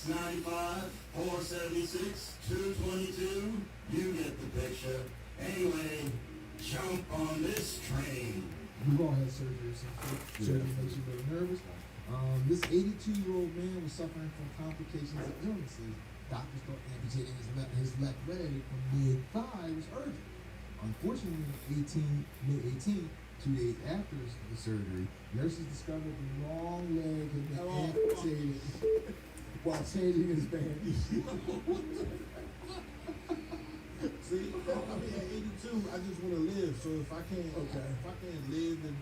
695, 476, 222. You get the picture. Anyway, jump on this train. We've all had surgery or something. Surgery makes you really nervous. This 82-year-old man was suffering from complications of illnesses. Doctors thought amputating his left leg from mid-thigh was urgent. Unfortunately, mid-18, 2 days after the surgery, nurses discovered the wrong leg had been amputated while changing his bandage. See, I mean, at 82, I just want to live. So if I can't live, then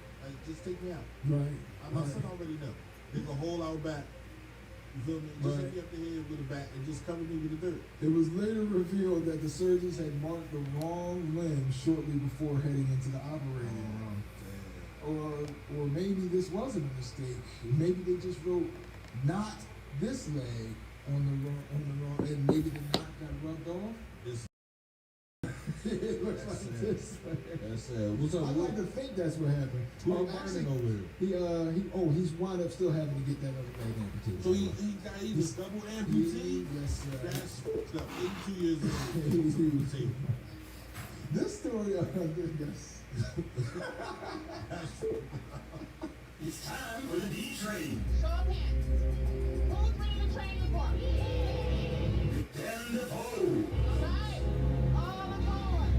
just take me out. Right. My son already know. There's a hole out back. You feel me? Just hit me up the head with a bat and just cover me with the dirt. It was later revealed that the surgeons had marked the wrong limb shortly before heading into the operating room. Or maybe this wasn't a mistake. Maybe they just wrote "not this leg" on the wrong, and maybe the knot got rubbed off. It looks like this. That's what's up? I like to think that's what happened. Actually, over here. He's wound up still having to get that other leg amputated. So he's double amputee. Yes, sir. That's 82 years old. This story, this. It's time for the D train. Show of hands. Who's ready to train the party? With Darren DeVoue. Right. All aboard.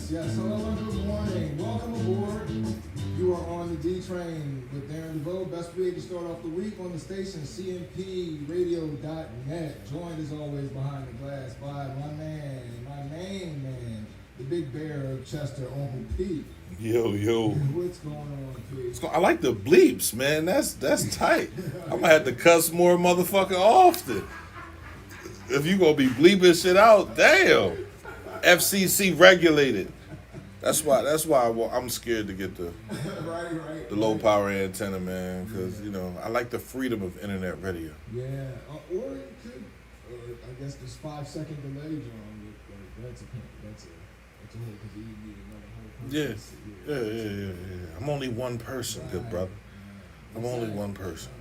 Yes. Hello and good morning. Welcome aboard. You are on the D train with Darren DeVoue. Best way to start off the week on the station, cmpradio.net. Joined as always behind the glass by my main man, the big bear of Chester, Uncle Pete. Yo. What's going on, Pete? I like the bleeps, man. That's tight. I'm gonna have to cuss more motherfucking often. If you gonna be bleeping shit out, damn. FCC regulated. That's why I'm scared to get the low power antenna, man, because I like the freedom of internet radio. Yeah, or it could. I guess this 5-second delay, John. That's a whole because you need another whole person. Yeah. I'm only one person, good brother. I'm only one person.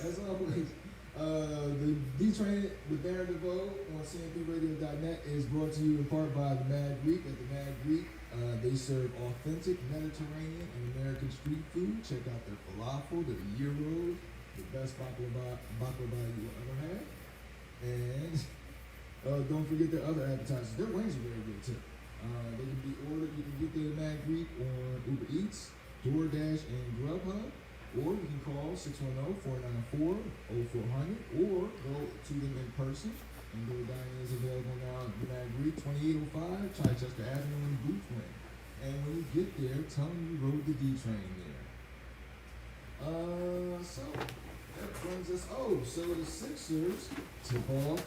As always, the D-Train with Darren DeVoue on cmpradio.net is brought to you in part by the Mad Greek. At the Mad Greek, they serve authentic Mediterranean and American street food. Check out their falafel, their gyros, the best baklava you will ever have. And don't forget their other advertisers. Their wings are very good too. They can be ordered. You can get their Mad Greek on Uber Eats, DoorDash, and Grubhub. Or you can call 610-494-0400 or go to them in person. Indoor dining is available now at Mad Greek, 2805 Chichester Avenue in Boothwin. And when you get there, tell them you rode the D train there. So that brings us. So the Sixers tip off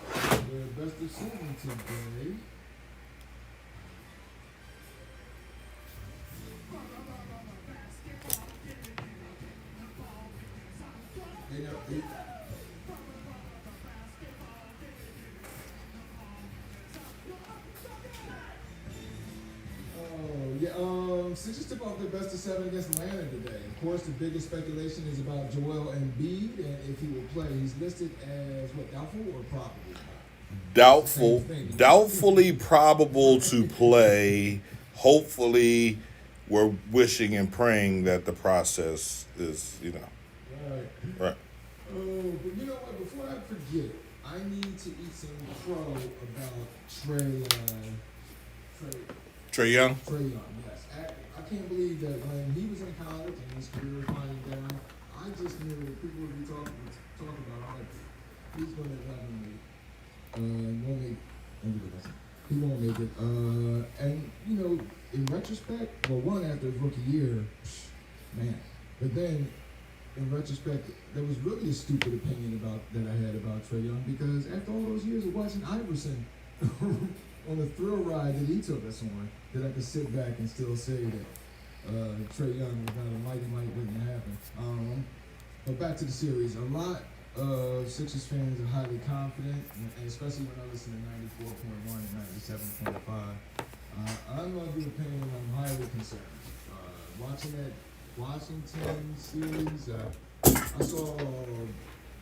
their best of 7 today. Sixers tip off their best of 7 against Atlanta today. Of course, the biggest speculation is about Joel Embiid and if he will play. He's listed as doubtful or probable? Doubtfully probable to play. Hopefully, we're wishing and praying that the process is, Right. Oh, but you know what? Before I forget, I need to eat some crow about Trae Young? Trae Young, yes. I can't believe that when he was in college and his career was winding down, I just knew that people would be talking about him. He's going to not make it. He won't make it. And, in retrospect, after his rookie year, man. But then, in retrospect, there was really a stupid opinion that I had about Trae Young because after all those years of watching Iverson on the thrill ride that he took us on, that I could sit back and still say that Trae Young was not a mighty waiting to happen. But back to the series, a lot of Sixers fans are highly confident, and especially when I listen to 94.1 and 97.5. I'm of the opinion I'm highly concerned. Watching that Washington series, I saw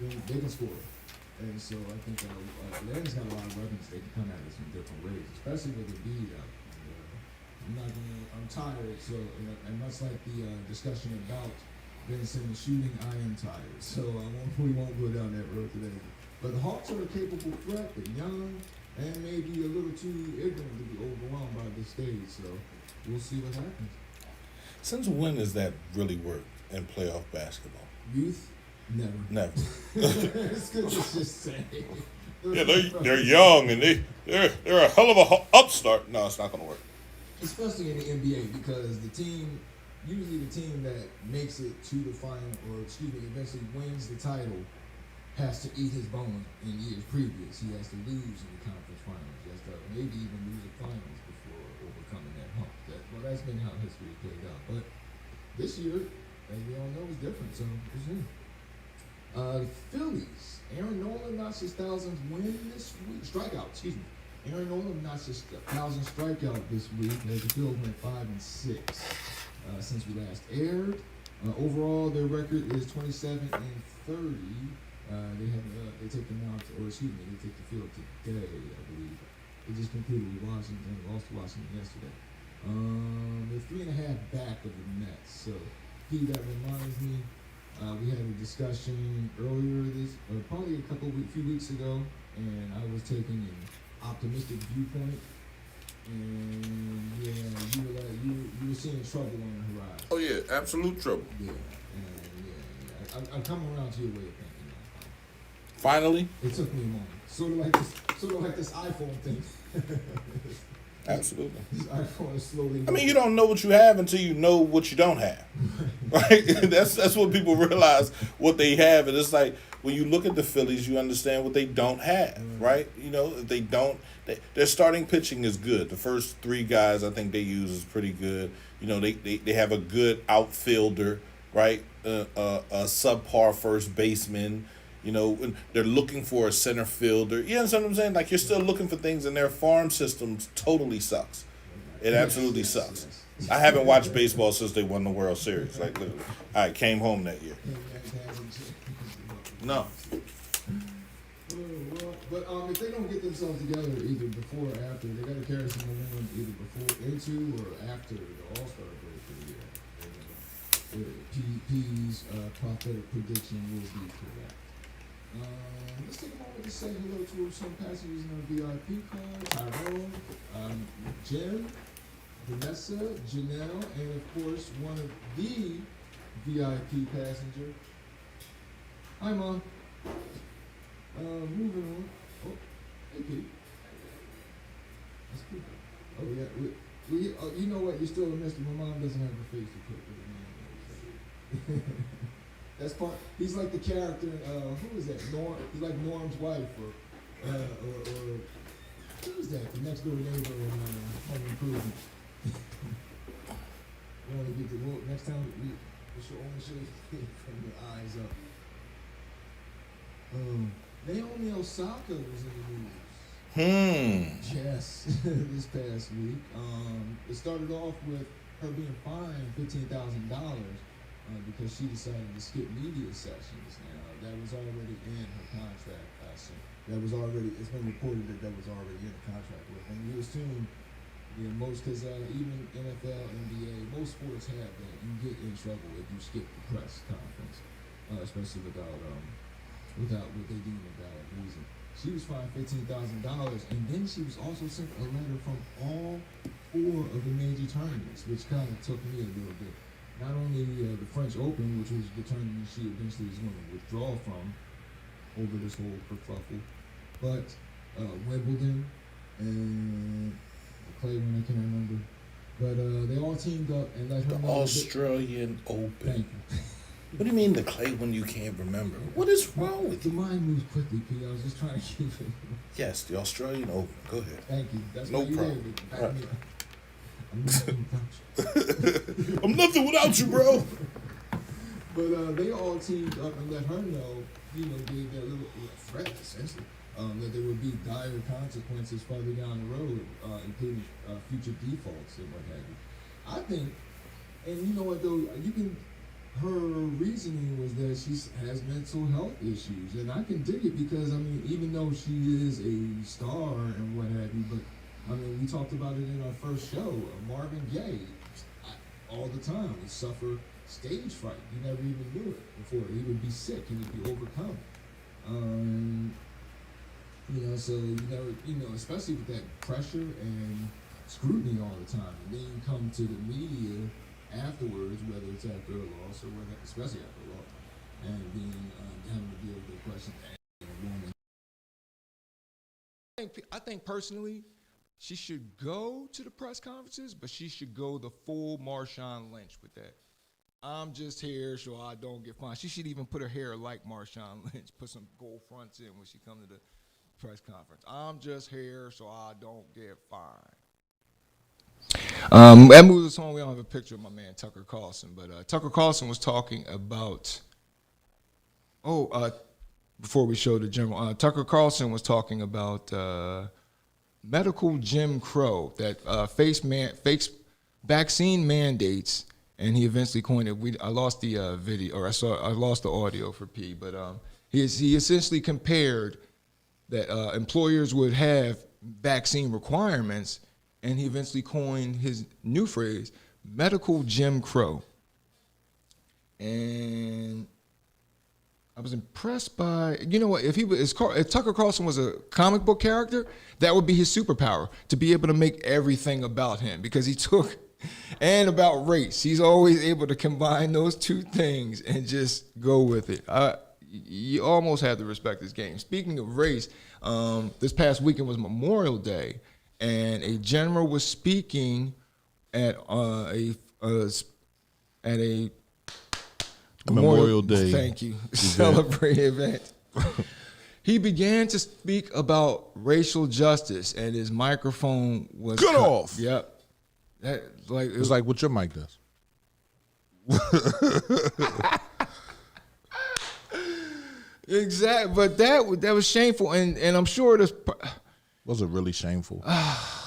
they can score. And so I think Atlanta's got a lot of weapons they can come at us in different ways, especially with the beat out. I'm tired, so, and much like the discussion about Ben Simmons shooting, I am tired. So we won't go down that road today. But the Hawks are a capable threat. They're young and maybe a little too ignorant to be overwhelmed by this stage. So we'll see what happens. Since when has that really worked in playoff basketball? Youth? Never. It's good to just say. Yeah, they're young and they're a hell of a upstart. No, it's not going to work. Especially in the NBA, because usually the team that makes it to the final, or eventually wins the title, has to eat his bones in years previous. He has to lose in the conference finals. He has to maybe even lose the finals before overcoming that hump. That's been how history has played out. But this year, as we all know, is different. So we'll see. The Phillies. Aaron Nola notched his 1,000th win this week. Strikeout, excuse me. Aaron Nola notched his 1,000th strikeout this week as the Phillies went 5-6 since we last aired. Overall, their record is 27-30. They take the mound, they take the field today, I believe. They just concluded with Washington, lost to Washington yesterday. They're 3.5 back of the Mets. So, that reminds me. We had a discussion earlier probably a few weeks ago, and I was taking an optimistic viewpoint, and you were seeing trouble on the horizon. Oh yeah, absolute trouble. Yeah, I'm coming around to your way of thinking now. Finally? It took me a moment. Sort of like this iPhone thing. Absolutely. This iPhone is slowly. I mean, you don't know what you have until you know what you don't have, right? That's what people realize what they have, and it's like when you look at the Phillies, you understand what they don't have, right? You know, their starting pitching is good. The first 3 guys I think they use is pretty good. You know, they have a good outfielder, right? A subpar first baseman. You know, they're looking for a center fielder. You understand what I'm saying? Like, you're still looking for things, and their farm system totally sucks. It absolutely sucks. I haven't watched baseball since they won the World Series. Like, literally. I came home that year. No. But if they don't get themselves together either before or after, they got to carry some momentum either before, into, or after the All-Star break for the year. P's prophetic prediction will be correct. Let's take a moment to say hello to some passengers in our VIP car. Tyrone, Jim, Vanessa, Janelle, and of course one of the VIP passenger. Hi, Mom. Moving on. Oh, hey, Pete. That's cool. Oh yeah, you know what? You're still a mystery. My mom doesn't have a face to put with a man. That's part. He's like the character. Who is that? Norm. He's like Norm's wife, or who is that? The next door neighbor in Home Improvement. We want to get the next time we should only show from your eyes up. Naomi Osaka was in the news. Yes, this past week. It started off with her being fined $15,000 because she decided to skip media sessions. Now that was already in her contract. It's been reported that was already in the contract with, and you assume, most, because even NFL, NBA, most sports have that. You get in trouble if you skip the press conference, especially without what they deem a valid reason. She was fined $15,000, and then she was also sent a letter from all 4 of the major tournaments, which kind of took me a little bit. Not only the French Open, which was the tournament she eventually was going to withdraw from over this whole kerfuffle, but Wimbledon and the clay one I can't remember. But they all teamed up and let her know. Australian Open. Thank you. What do you mean the clay one you can't remember? What is wrong with The you? mind moves quickly, P. I was just trying to keep it. Yes, the Australian Open. Go ahead. Thank you. That's No why you problem. there. Right. I'm nothing without you. I'm nothing without you, bro. But they all teamed up and let her know, gave that little threat, essentially. that there would be dire consequences farther down the road, including future defaults and what have you. I think, and you know what though, her reasoning was that she has mental health issues, and I can dig it because I mean, even though she is a star and what have you, but I mean, we talked about it in our first show. Marvin Gaye, all the time, would suffer stage fright. You never even knew it before. He would be sick. He would be overcome. You know, so you know, especially with that pressure and scrutiny all the time, and then you come to the media afterwards, whether it's after a loss or whether, especially after a loss, and being having to deal with the question. I think personally, she should go to the press conferences, but she should go the full Marshawn Lynch with that. I'm just here so I don't get fined. She should even put her hair like Marshawn Lynch, put some gold fronts in when she comes to the press conference. I'm just here so I don't get fined. That moves us on. We don't have a picture of my man Tucker Carlson, but Tucker Carlson was talking about. Before we show the general, Tucker Carlson was talking about medical Jim Crow that fakes vaccine mandates, and he eventually coined it. I lost the video, or I lost the audio for P, but he essentially compared that employers would have vaccine requirements. And he eventually coined his new phrase, medical Jim Crow. And I was impressed by, you know what, if Tucker Carlson was a comic book character, that would be his superpower, to be able to make everything about him, because and about race. He's always able to combine those two things and just go with it. You almost have to respect his game. Speaking of race, this past weekend was Memorial Day. And a general was speaking at a Memorial Day. Thank you. Celebrate event. He began to speak about racial justice, and his microphone was cut off. Yep. It was like what your mic does. Exactly, but that was shameful, and I'm sure this. Was it really shameful?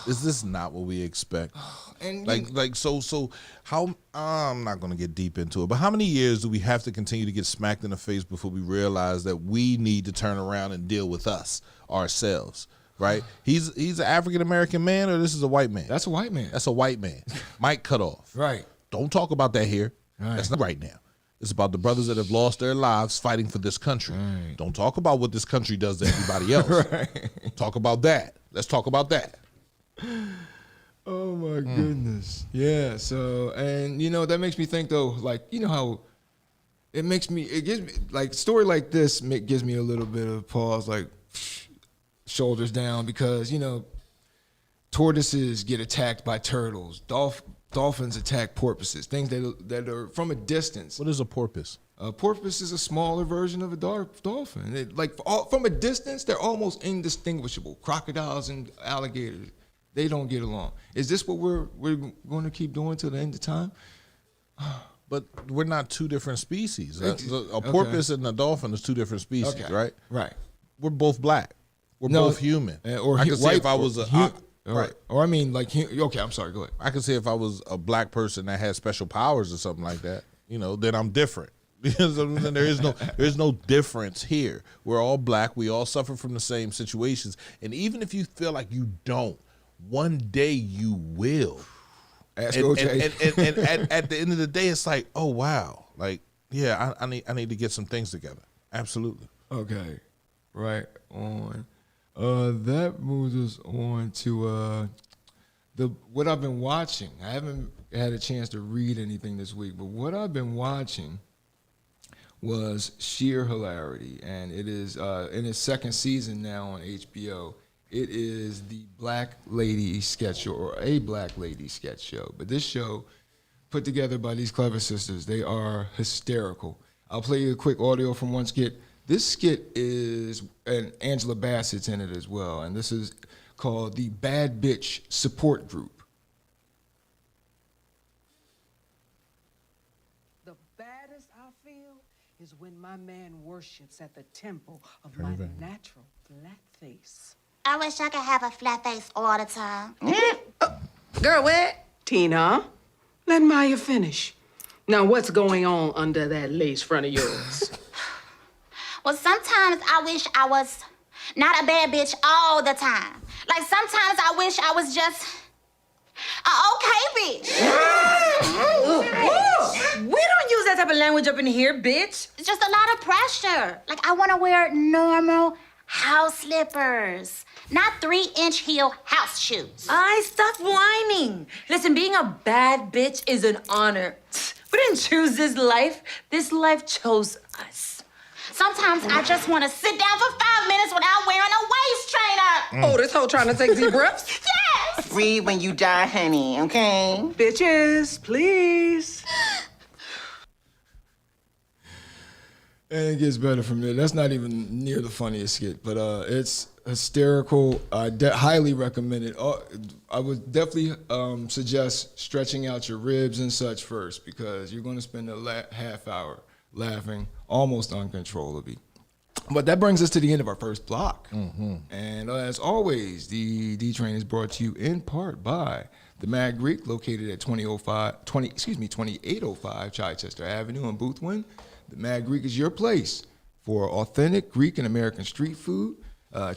Is this not what we expect? And so how, I'm not going to get deep into it, but how many years do we have to continue to get smacked in the face before we realize that we need to turn around and deal with ourselves, right? He's an African-American man, or this is a white man? That's a white man. That's a white man. Mic cut off. Right. Don't talk about that here. Right. That's not right now. It's about the brothers that have lost their lives fighting for this country. Right. Don't talk about what this country does to everybody else. Right. Talk about that. Let's talk about that. Oh my goodness. Yeah. So, and you know, that makes me think though, like, you know how it gives me like story like this gives me a little bit of pause, like shoulders down, because, you know, tortoises get attacked by turtles. Dolphins attack porpoises, things that are from a distance. What is a porpoise? A porpoise is a smaller version of a dolphin. From a distance, they're almost indistinguishable. Crocodiles and alligators, they don't get along. Is this what we're going to keep doing till the end of time? But we're not two different species. A porpoise and a dolphin is two different species, right? Right. We're both black. We're both human. I could say if I was right. Or I mean, like, okay, I'm sorry, go ahead. I could say if I was a black person that had special powers or something like that, you know, then I'm different. Because there is no difference here. We're all black. We all suffer from the same situations. And even if you feel like you don't, one day you will. Ask and at the end of the day, it's like, oh wow, like, yeah, I need to get some things together. Absolutely. Okay, right on. That moves us on to what I've been watching. I haven't had a chance to read anything this week, but what I've been watching was sheer hilarity, and it is in its second season now on HBO. It is the Black Lady Sketch Show, or a Black Lady Sketch Show. But this show, put together by these clever sisters, they are hysterical. I'll play you a quick audio from one skit. This skit is, and Angela Bassett's in it as well, and this is called the Bad Bitch Support Group. The baddest I feel is when my man worships at the temple of my natural flat face. I wish I could have a flat face all the time. Girl, what? Tina, let Maya finish. Now, what's going on under that lace front of yours? Well, sometimes I wish I was not a bad bitch all the time. Like, sometimes I wish I was just an okay bitch. We don't use that type of language up in here, bitch. It's just a lot of pressure. Like, I want to wear normal house slippers, not 3-inch heel house shoes. Stop whining. Listen, being a bad bitch is an honor. We didn't choose this life. This life chose us. Sometimes I just want to sit down for 5 minutes without wearing a waist trainer. Oh, this hoe trying to take deep breaths? Yes! Breathe when you die, honey, okay? Bitches, please. And it gets better from there. That's not even near the funniest skit, but it's hysterical. I highly recommend it. I would definitely suggest stretching out your ribs and such first, because you're going to spend a half hour laughing almost uncontrollably. But that brings us to the end of our first block. Mm-hmm. And as always, the D Train is brought to you in part by the Mad Greek, located at 2805 Chichester Avenue in Boothwyn. The Mad Greek is your place for authentic Greek and American street food. I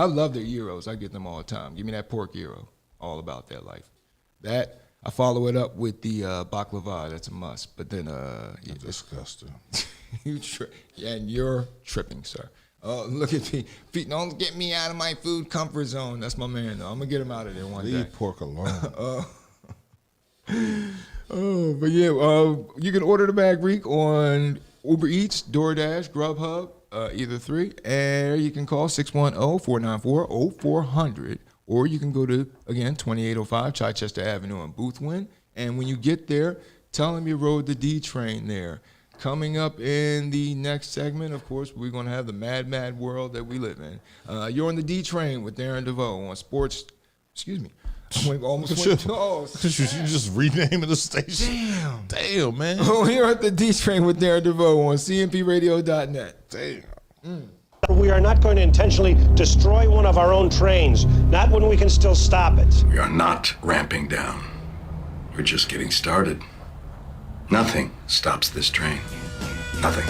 love their gyros. I get them all the time. Give me that pork gyro. All about that life. That, I follow it up with the baklava. That's a must. But then, That's disgusting. And you're tripping, sir. Look at me. Don't get me out of my food comfort zone. That's my man, though. I'm going to get him out of there one day. Leave pork alone. But yeah, you can order the Mad Greek on Uber Eats, DoorDash, Grubhub, either three. And you can call 610-494-0400. Or you can go to, again, 2805 Chichester Avenue in Boothwyn. And when you get there, tell them you rode the D Train there. Coming up in the next segment, of course, we're going to have the mad, mad world that we live in. You're on the D Train with Darren DeVoue on sports. Excuse me. You just renaming the station. Damn, man. Oh, here at the D Train with Darren DeVoue on cmpradio.net. Damn. We are not going to intentionally destroy one of our own trains, not when we can still stop it. We are not ramping down. We're just getting started. Nothing stops this train. Nothing.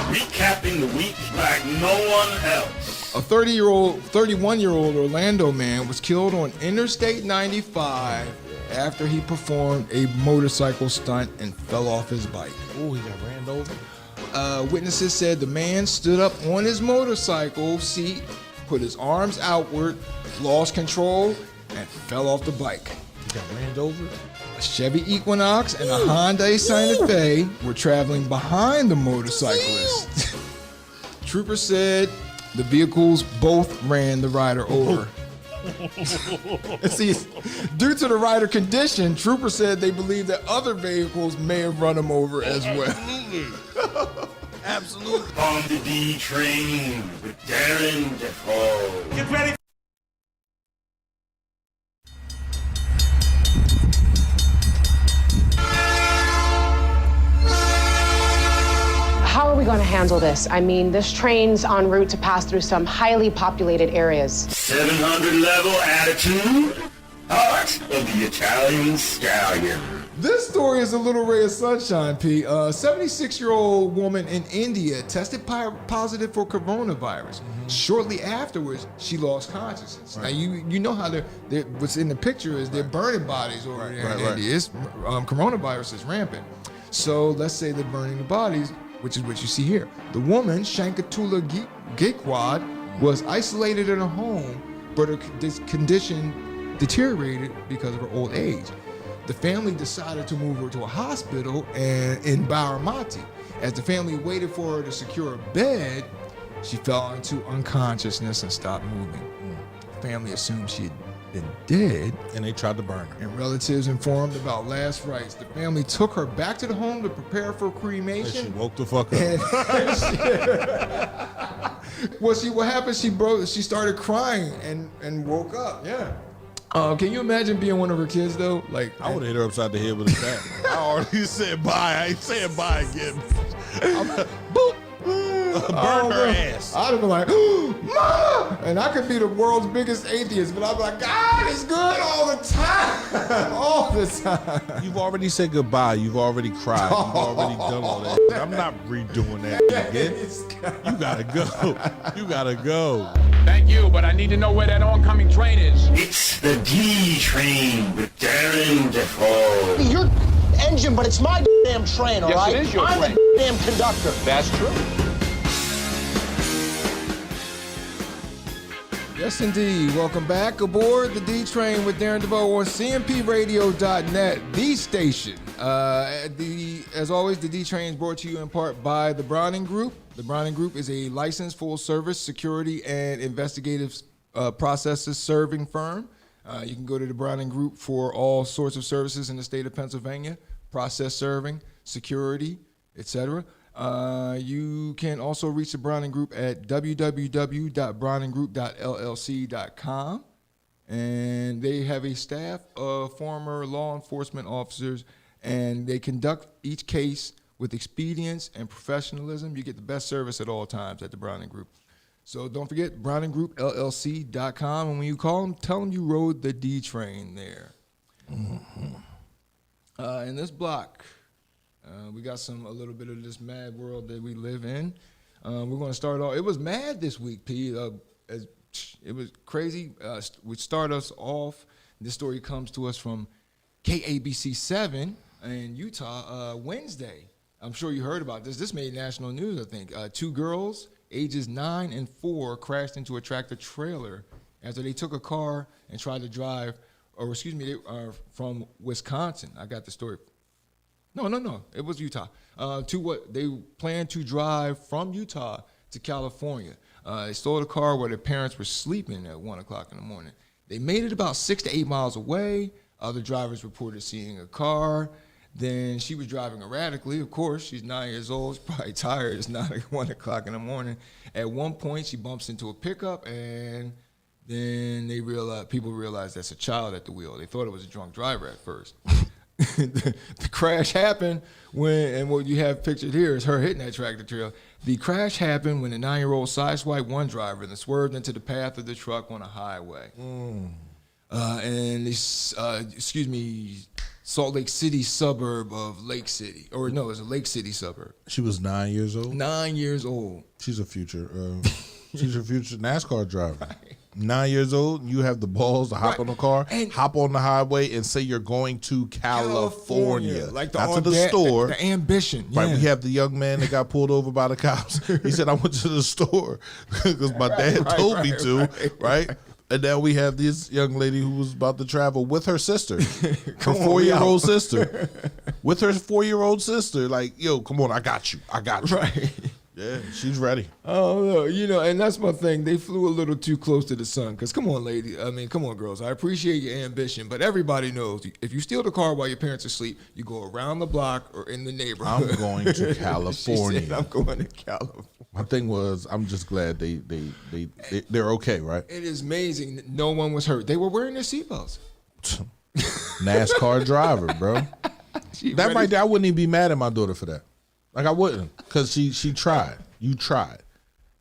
Recapping the week like no one else. A 31-year-old Orlando man was killed on Interstate 95 after he performed a motorcycle stunt and fell off his bike. Oh, he got ran over? Witnesses said the man stood up on his motorcycle seat, put his arms outward, lost control, and fell off the bike. He got ran over? A Chevy Equinox and a Hyundai Santa Fe were traveling behind the motorcyclist. Troopers said the vehicles both ran the rider over. And see, due to the rider condition, troopers said they believe that other vehicles may have run him over as well. Absolutely. On the D Train with Darren DeVoue. Get ready. How are we going to handle this? I mean, this train's en route to pass through some highly populated areas. 700 level attitude. Heart of the Italian stallion. This story is a little ray of sunshine, P. A 76-year-old woman in India tested positive for coronavirus. Shortly afterwards, she lost consciousness. Right. Now, you know how what's in the picture is they're burning bodies over there in India. Coronavirus is rampant. So let's say they're burning the bodies, which is what you see here. The woman, Shankatula Gaikwad, was isolated in her home, but her condition deteriorated because of her old age. The family decided to move her to a hospital in Baramati. As the family waited for her to secure a bed, She fell into unconsciousness and stopped moving. Family assumed she had been dead. And they tried to burn her. And relatives informed about last rites. The family took her back to the home to prepare for cremation. And she woke the fuck up. What happened? She started crying and woke up. Yeah. Can you imagine being one of her kids though? Like I would hit her upside the head with a bat. I already said bye. I ain't saying bye again. Boop. Burn her ass. I'd have been like, Mom! And I could be the world's biggest atheist, but I'd be like, God is good all the time. All the time. You've already said goodbye. You've already cried. You've already done all that. I'm not redoing that again. You gotta go. You gotta go. Thank you, but I need to know where that oncoming train is. It's the D train with Darren DeVoue. Your engine, but it's my damn train, all right? Yes, it is your I'm train. the damn conductor. That's true. Yes, indeed. Welcome back aboard the D Train with Darren DeVoue on CMPRadio.net, the station. As always, the D Train is brought to you in part by the Browning Group. The Browning Group is a licensed full-service security and investigative processes serving firm. You can go to the Browning Group for all sorts of services in the state of Pennsylvania, process serving, security, etc. You can also reach the Browning Group at www.browninggroup.llc.com. And they have a staff of former law enforcement officers, and they conduct each case with expedience and professionalism. You get the best service at all times at the Browning Group. So don't forget, browninggroup.llc.com. And when you call them, tell them you rode the D train there. In this block, we got a little bit of this mad world that we live in. We're going to start off. It was mad this week, P. It was crazy. We start us off. This story comes to us from KABC 7 in Utah Wednesday. I'm sure you heard about this. This made national news, I think. 2 girls, ages 9 and 4, crashed into a tractor trailer after they took a car and tried to drive, they are from Wisconsin. I got the story. No. It was Utah. They planned to drive from Utah to California. They stole a car where their parents were sleeping at 1 o'clock in the morning. They made it about 6 to 8 miles away. Other drivers reported seeing a car. Then she was driving erratically. Of course, she's 9 years old. She's probably tired. It's not 1 o'clock in the morning. At one point, she bumps into a pickup, and then people realized that's a child at the wheel. They thought it was a drunk driver at first. The crash happened and what you have pictured here is her hitting that tractor trailer. The crash happened when the 9-year-old sideswiped one driver and swerved into the path of the truck on a highway. Salt Lake City suburb of Lake City. Or no, it's a Lake City suburb. She was 9 years old? 9 years old. She's a future NASCAR driver. Right. 9 years old, you have the balls to hop on the car, and hop on the highway, and say you're going to California. Like not to the store. The ambition. Right, yeah. we have the young man that got pulled over by the cops. He said, I went to the store because my dad told me to, right? And now we have this young lady who was about to travel with her sister, her 4-year-old sister, with her 4-year-old sister. Like, yo, come on, I got you. Right. Yeah, she's ready. Oh, no, and that's my thing. They flew a little too close to the sun. Because come on, lady. Come on, girls. I appreciate your ambition, but everybody knows if you steal the car while your parents are asleep, you go around the block or in the neighborhood. I'm going to California. She said, I'm going to California. My thing was, I'm just glad they're okay, right? It is amazing that no one was hurt. They were wearing their seatbelts. NASCAR driver, bro. That right there, I wouldn't even be mad at my daughter for that. Like, I wouldn't, because she tried. You tried.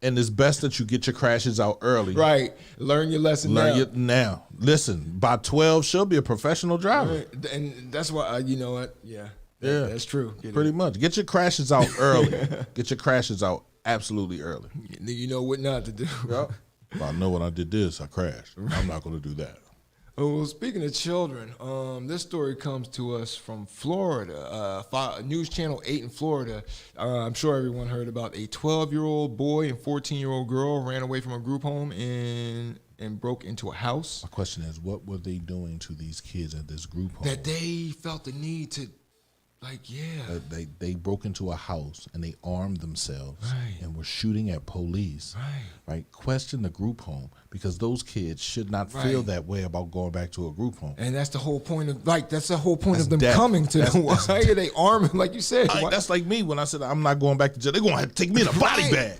And it's best that you get your crashes out early. Right. Learn your lesson now. Listen, by 12, she'll be a professional driver. Right. And that's why, you know what? Yeah. That's true. Pretty much. Get your crashes out early. Get your crashes out absolutely early. You know what not to do. Yep. Well, I know when I did this, I crashed. I'm not going to do that. Oh, well, speaking of children, this story comes to us from Florida. News Channel 8 in Florida. I'm sure everyone heard about a 12-year-old boy and 14-year-old girl ran away from a group home and broke into a house. My question is, what were they doing to these kids at this group home? That they felt the need to Like, yeah. They broke into a house and they armed themselves and were shooting at police. Right. Question the group home, because those kids should not feel that way about going back to a group home. And that's the whole point of of them coming to them. Why are they arming, like you said? That's like me when I said I'm not going back to jail. They're going to have to take me in a body bag.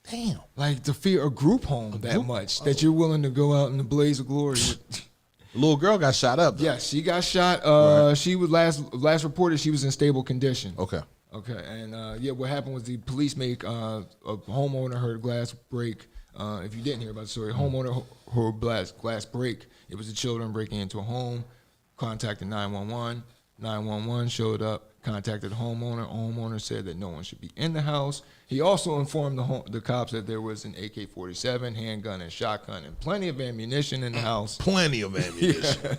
Damn. Like the fear of group home much that you're willing to go out in the blaze of glory. The little girl got shot up, though. Yeah, she got shot. She was last reported she was in stable condition. Okay. And what happened was the police make a homeowner heard glass break. If you didn't hear about the story, homeowner heard glass break. It was the children breaking into a home. Contacted 911. 911 showed up. Contacted the homeowner. Homeowner said that no one should be in the house. He also informed the cops that there was an AK-47, handgun, and shotgun, and plenty of ammunition in the house. Plenty of ammunition.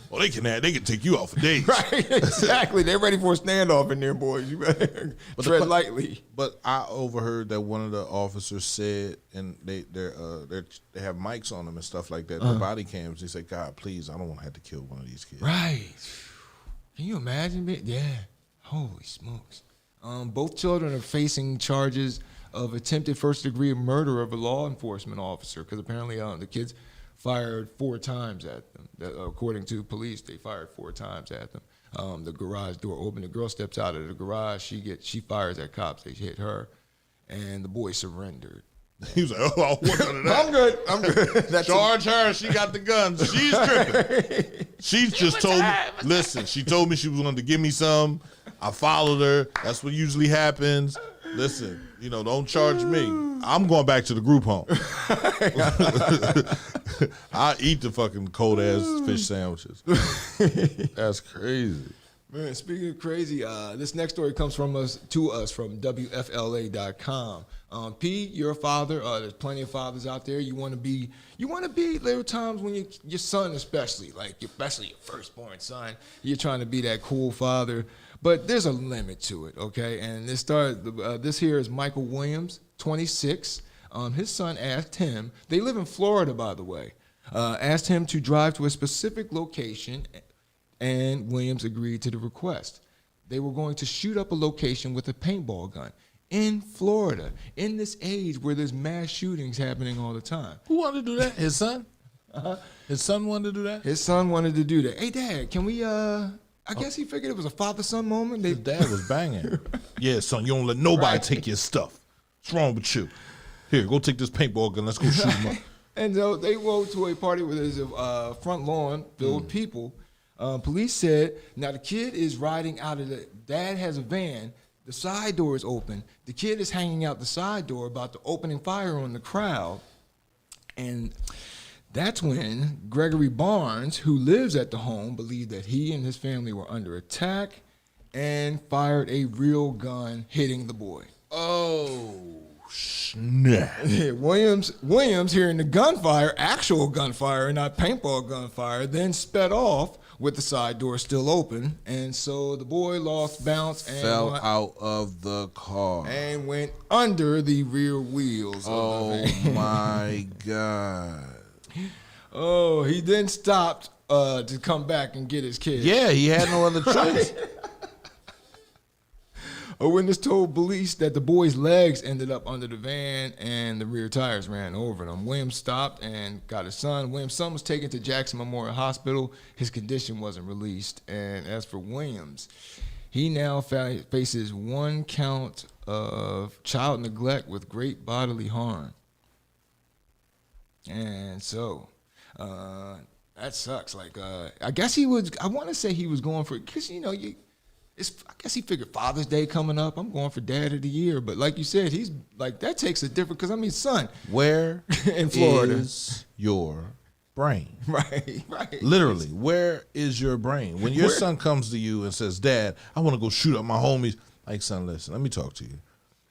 Well, they can take you out for days. Right, exactly. They're ready for a standoff in there, boys. You better tread lightly. But I overheard that one of the officers said, and they have mics on them and stuff like that. The body cams. They say, "God, please, I don't want to have to kill one of these kids." Right. Can you imagine? Yeah. Holy smokes. Both children are facing charges of attempted first-degree murder of a law enforcement officer, because apparently the kids fired 4 times at them. According to police, they fired 4 times at them. The garage door opened. The girl steps out of the garage. She fires at cops. They hit her, and the boy surrendered. He was like, "Oh, I want none of that. I'm good. Charge her. She got the guns. She's tripping. She just told me. Listen, she told me she was willing to give me some. I followed her. That's what usually happens. Listen, don't charge me. I'm going back to the group home. I eat the fucking cold ass fish sandwiches. That's crazy. Man, speaking of crazy, this next story comes from us from WFLA.com. P, you're a father. There's plenty of fathers out there. You want to be. There are times when your son, especially your firstborn son, you're trying to be that cool father. But there's a limit to it, okay? And this here is Michael Williams, 26. His son asked him. They live in Florida, by the way. Asked him to drive to a specific location, and Williams agreed to the request. They were going to shoot up a location with a paintball gun in Florida, in this age where there's mass shootings happening all the time. Who wanted to do that? His son? His son wanted to do that? His son wanted to do that. Hey, Dad, can we, I guess he figured it was a father-son moment. His dad was banging. Yeah, son, you don't let nobody take your stuff. What's wrong with you? Here, go take this paintball gun. Let's go shoot him up. And so they go to a party where there's a front lawn filled with people. Police said, now the kid is riding out of dad has a van. The side door is open. The kid is hanging out the side door about to opening fire on the crowd. And that's when Gregory Barnes, who lives at the home, believed that he and his family were under attack and fired a real gun, hitting the boy. Oh, snap. Yeah, Williams, hearing the gunfire, actual gunfire, not paintball gunfire, then sped off with the side door still open. And so the boy lost balance and fell out of the car and went under the rear wheels of the van. Oh, my God. Oh, he then stopped to come back and get his kid. Yeah, he had no other choice. A witness told police that the boy's legs ended up under the van and the rear tires ran over them. Williams stopped and got his son. Williams' son was taken to Jackson Memorial Hospital. His condition wasn't released. And as for Williams, he now faces 1 count of child neglect with great bodily harm. And so, that sucks. I guess I want to say he was going for, because, I guess he figured Father's Day coming up. I'm going for Dad of the Year. But like you said, he's that takes a different, because son. Where in Florida is your brain? Right. Literally, where is your brain? When your son comes to you and says, Dad, I want to go shoot up my homies. Like, son, listen, let me talk to you.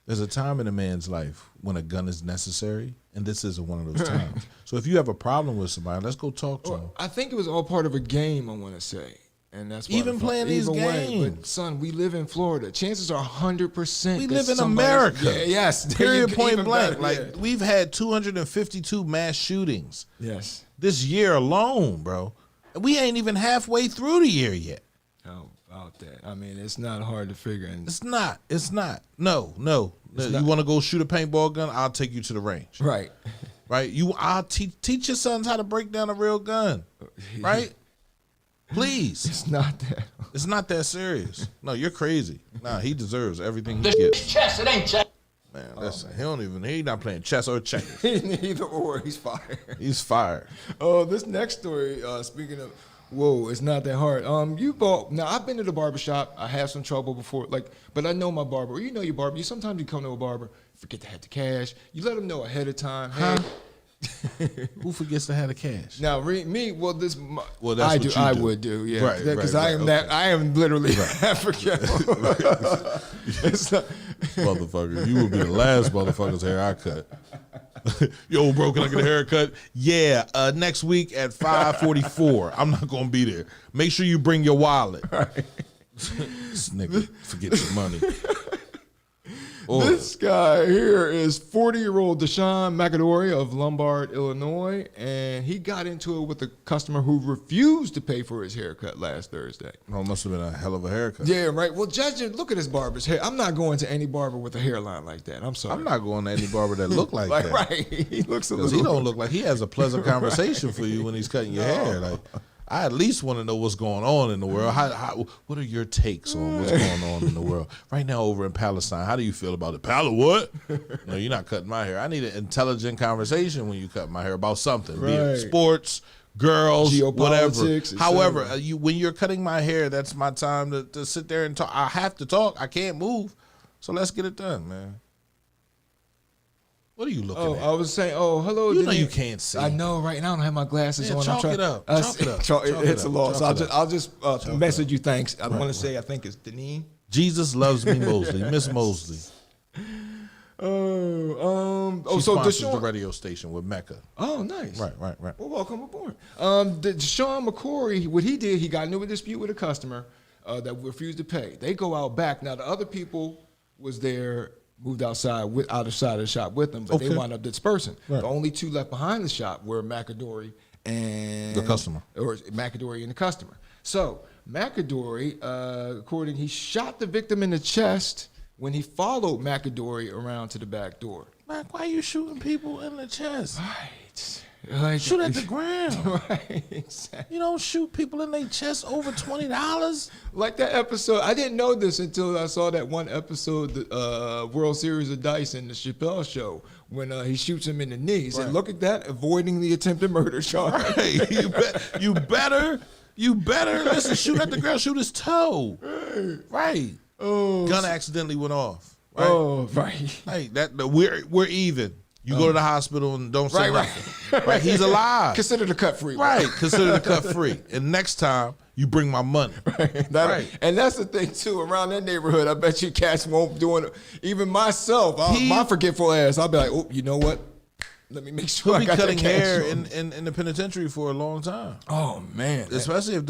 There's a time in a man's life when a gun is necessary, and this isn't one of those times. So if you have a problem with somebody, let's go talk to him. I think it was all part of a game, I want to say. And that's why even playing these games. But son, we live in Florida. Chances are 100%. We live in America. Yeah, yes. Period. Point blank. We've had 252 mass shootings. Yes. This year alone, bro. We ain't even halfway through the year yet. Oh, about that? I mean, it's not hard to figure. And It's not. No. It's You not. want to go shoot a paintball gun? I'll take you to the range. Right. Right. I'll teach your sons how to break down a real gun. Right. Please. It's not that. It's not that serious. No, you're crazy. Nah, he deserves everything he gets. Chess, it ain't chess. Man, listen, he's not playing chess or checkers. Neither or. He's fired. He's fired. Oh, this next story, speaking of, whoa, it's not that hard. Now I've been to the barbershop. I had some trouble before, but I know my barber. You know your barber. Sometimes you come to a barber, forget to have the cash. You let them know ahead of time. Hey, Who forgets to have the cash? now me, well, that's I what do. you I do. would do, yeah, Right, because right, I am right, that. okay. I am literally African. It's not, Motherfucker, you would be the last motherfucker's hair I cut. Yo, bro, can I get a haircut? Yeah, next week at 5:44. I'm not gonna be there. Make sure you bring your wallet. This nigga forget your money. This guy here is 40-year-old Deshaun McAdory of Lombard, Illinois, and he got into it with a customer who refused to pay for his haircut last Thursday. Oh, must have been a hell of a haircut. Yeah, right. Well, look at his barber's hair. I'm not going to any barber with a hairline like that. I'm sorry. I'm not going to any barber that look like that. Right. He looks a Because little. he don't look like he has a pleasant conversation for you when he's cutting your hair. Like, I at least want to know what's going on in the world. What are your takes on what's going on in the world right now over in Palestine? How do you feel about it? What? No, you're not cutting my hair. I need an intelligent conversation when you cut my hair about something, be it sports, girls, whatever. Geopolitics, However, when you're cutting my hair, that's my time to sit there and talk. I have to talk. I can't move. So let's get it done, man. What are you looking at? I was saying, hello. You know you can't see. I know, right now I don't have my glasses on. Chalk it up. It's a loss. I'll just message you thanks. I want to say I think it's Deneen. Jesus loves me, Mosley. Miss Mosley. She So sponsors Deshaun, the radio station with Mecca. Oh, nice. Right. Well, welcome aboard. Deshaun McCory, what he did, he got into a dispute with a customer that refused to pay. They go out back. Now, the other people was there, moved outside of the shop with them, but they wound up dispersing. Right. The only two left behind the shop were McAdory and The customer. or McAdory and the customer. So McAdory, he shot the victim in the chest when he followed McAdory around to the back door. Mac, why are you shooting people in the chest? Right. Shoot at the ground. Right. Exactly. You don't shoot people in their chest over $20. Like that episode, I didn't know this until I saw that one episode, the World Series of Dice in the Chappelle Show, when he shoots him in the knee. He said, look at that, avoiding the attempted murder charge. Right. You better listen, shoot at the ground, shoot his toe. Right. Oh. Gun accidentally went off. Right? Oh, right. Hey, we're even. You go to the hospital and don't say nothing. Right. He's alive. Consider the cut free. Right. Consider the cut free. And next time, you bring my money. Right. And that's the thing, too. Around that neighborhood, I bet you cats won't do it. Even myself, my forgetful ass, I'll be like, oh, you know what? Let me make sure He'll I be got cutting that cash hair on. in the penitentiary for a long time. Oh, man. Especially if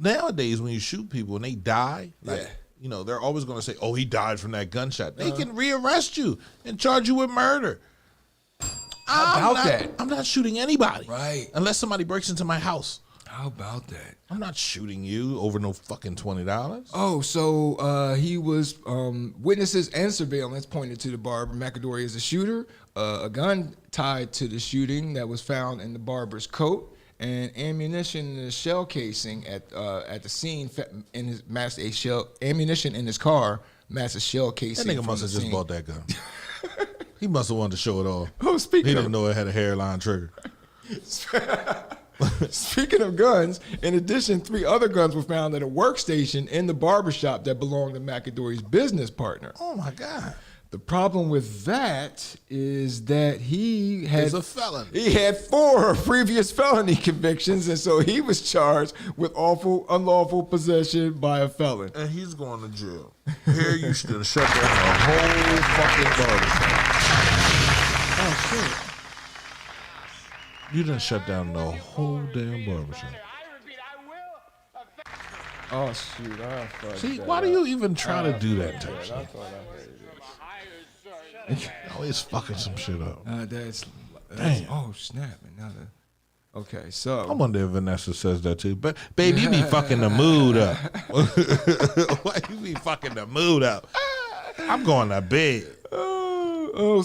nowadays when you shoot people and they die, Yeah. you know, they're always going to say, oh, he died from that gunshot. They can rearrest you and charge you with murder. How about that? I'm not shooting anybody. Right. Unless somebody breaks into my house. How about that? I'm not shooting you over no fucking $20. Oh, so he was witnesses and surveillance pointed to the barber McAdory as a shooter. A gun tied to the shooting that was found in the barber's coat, and ammunition in a shell casing at the scene ammunition in his car matched a shell casing. That nigga must have just bought that gun. He must have wanted to show it off. Oh, He didn't know it had a hairline trigger. Speaking of guns, in addition, 3 other guns were found at a workstation in the barbershop that belonged to McAdory's business partner. Oh my God. The problem with that is that He's a felon. He had 4 previous felony convictions, and so he was charged with unlawful possession by a felon. And he's going to jail. Here you should have shut down the whole fucking barbershop. Oh, shit. You done shut down the whole damn barbershop. Oh, shoot. I fucked See, that why do up. you even try to do that type I shit? thought I heard Always fucking some shit up. That's Damn. oh, snap. And now Okay, I so wonder if Vanessa says that too. But baby, you be fucking the mood up. Why you be fucking the mood up? I'm going to bed. So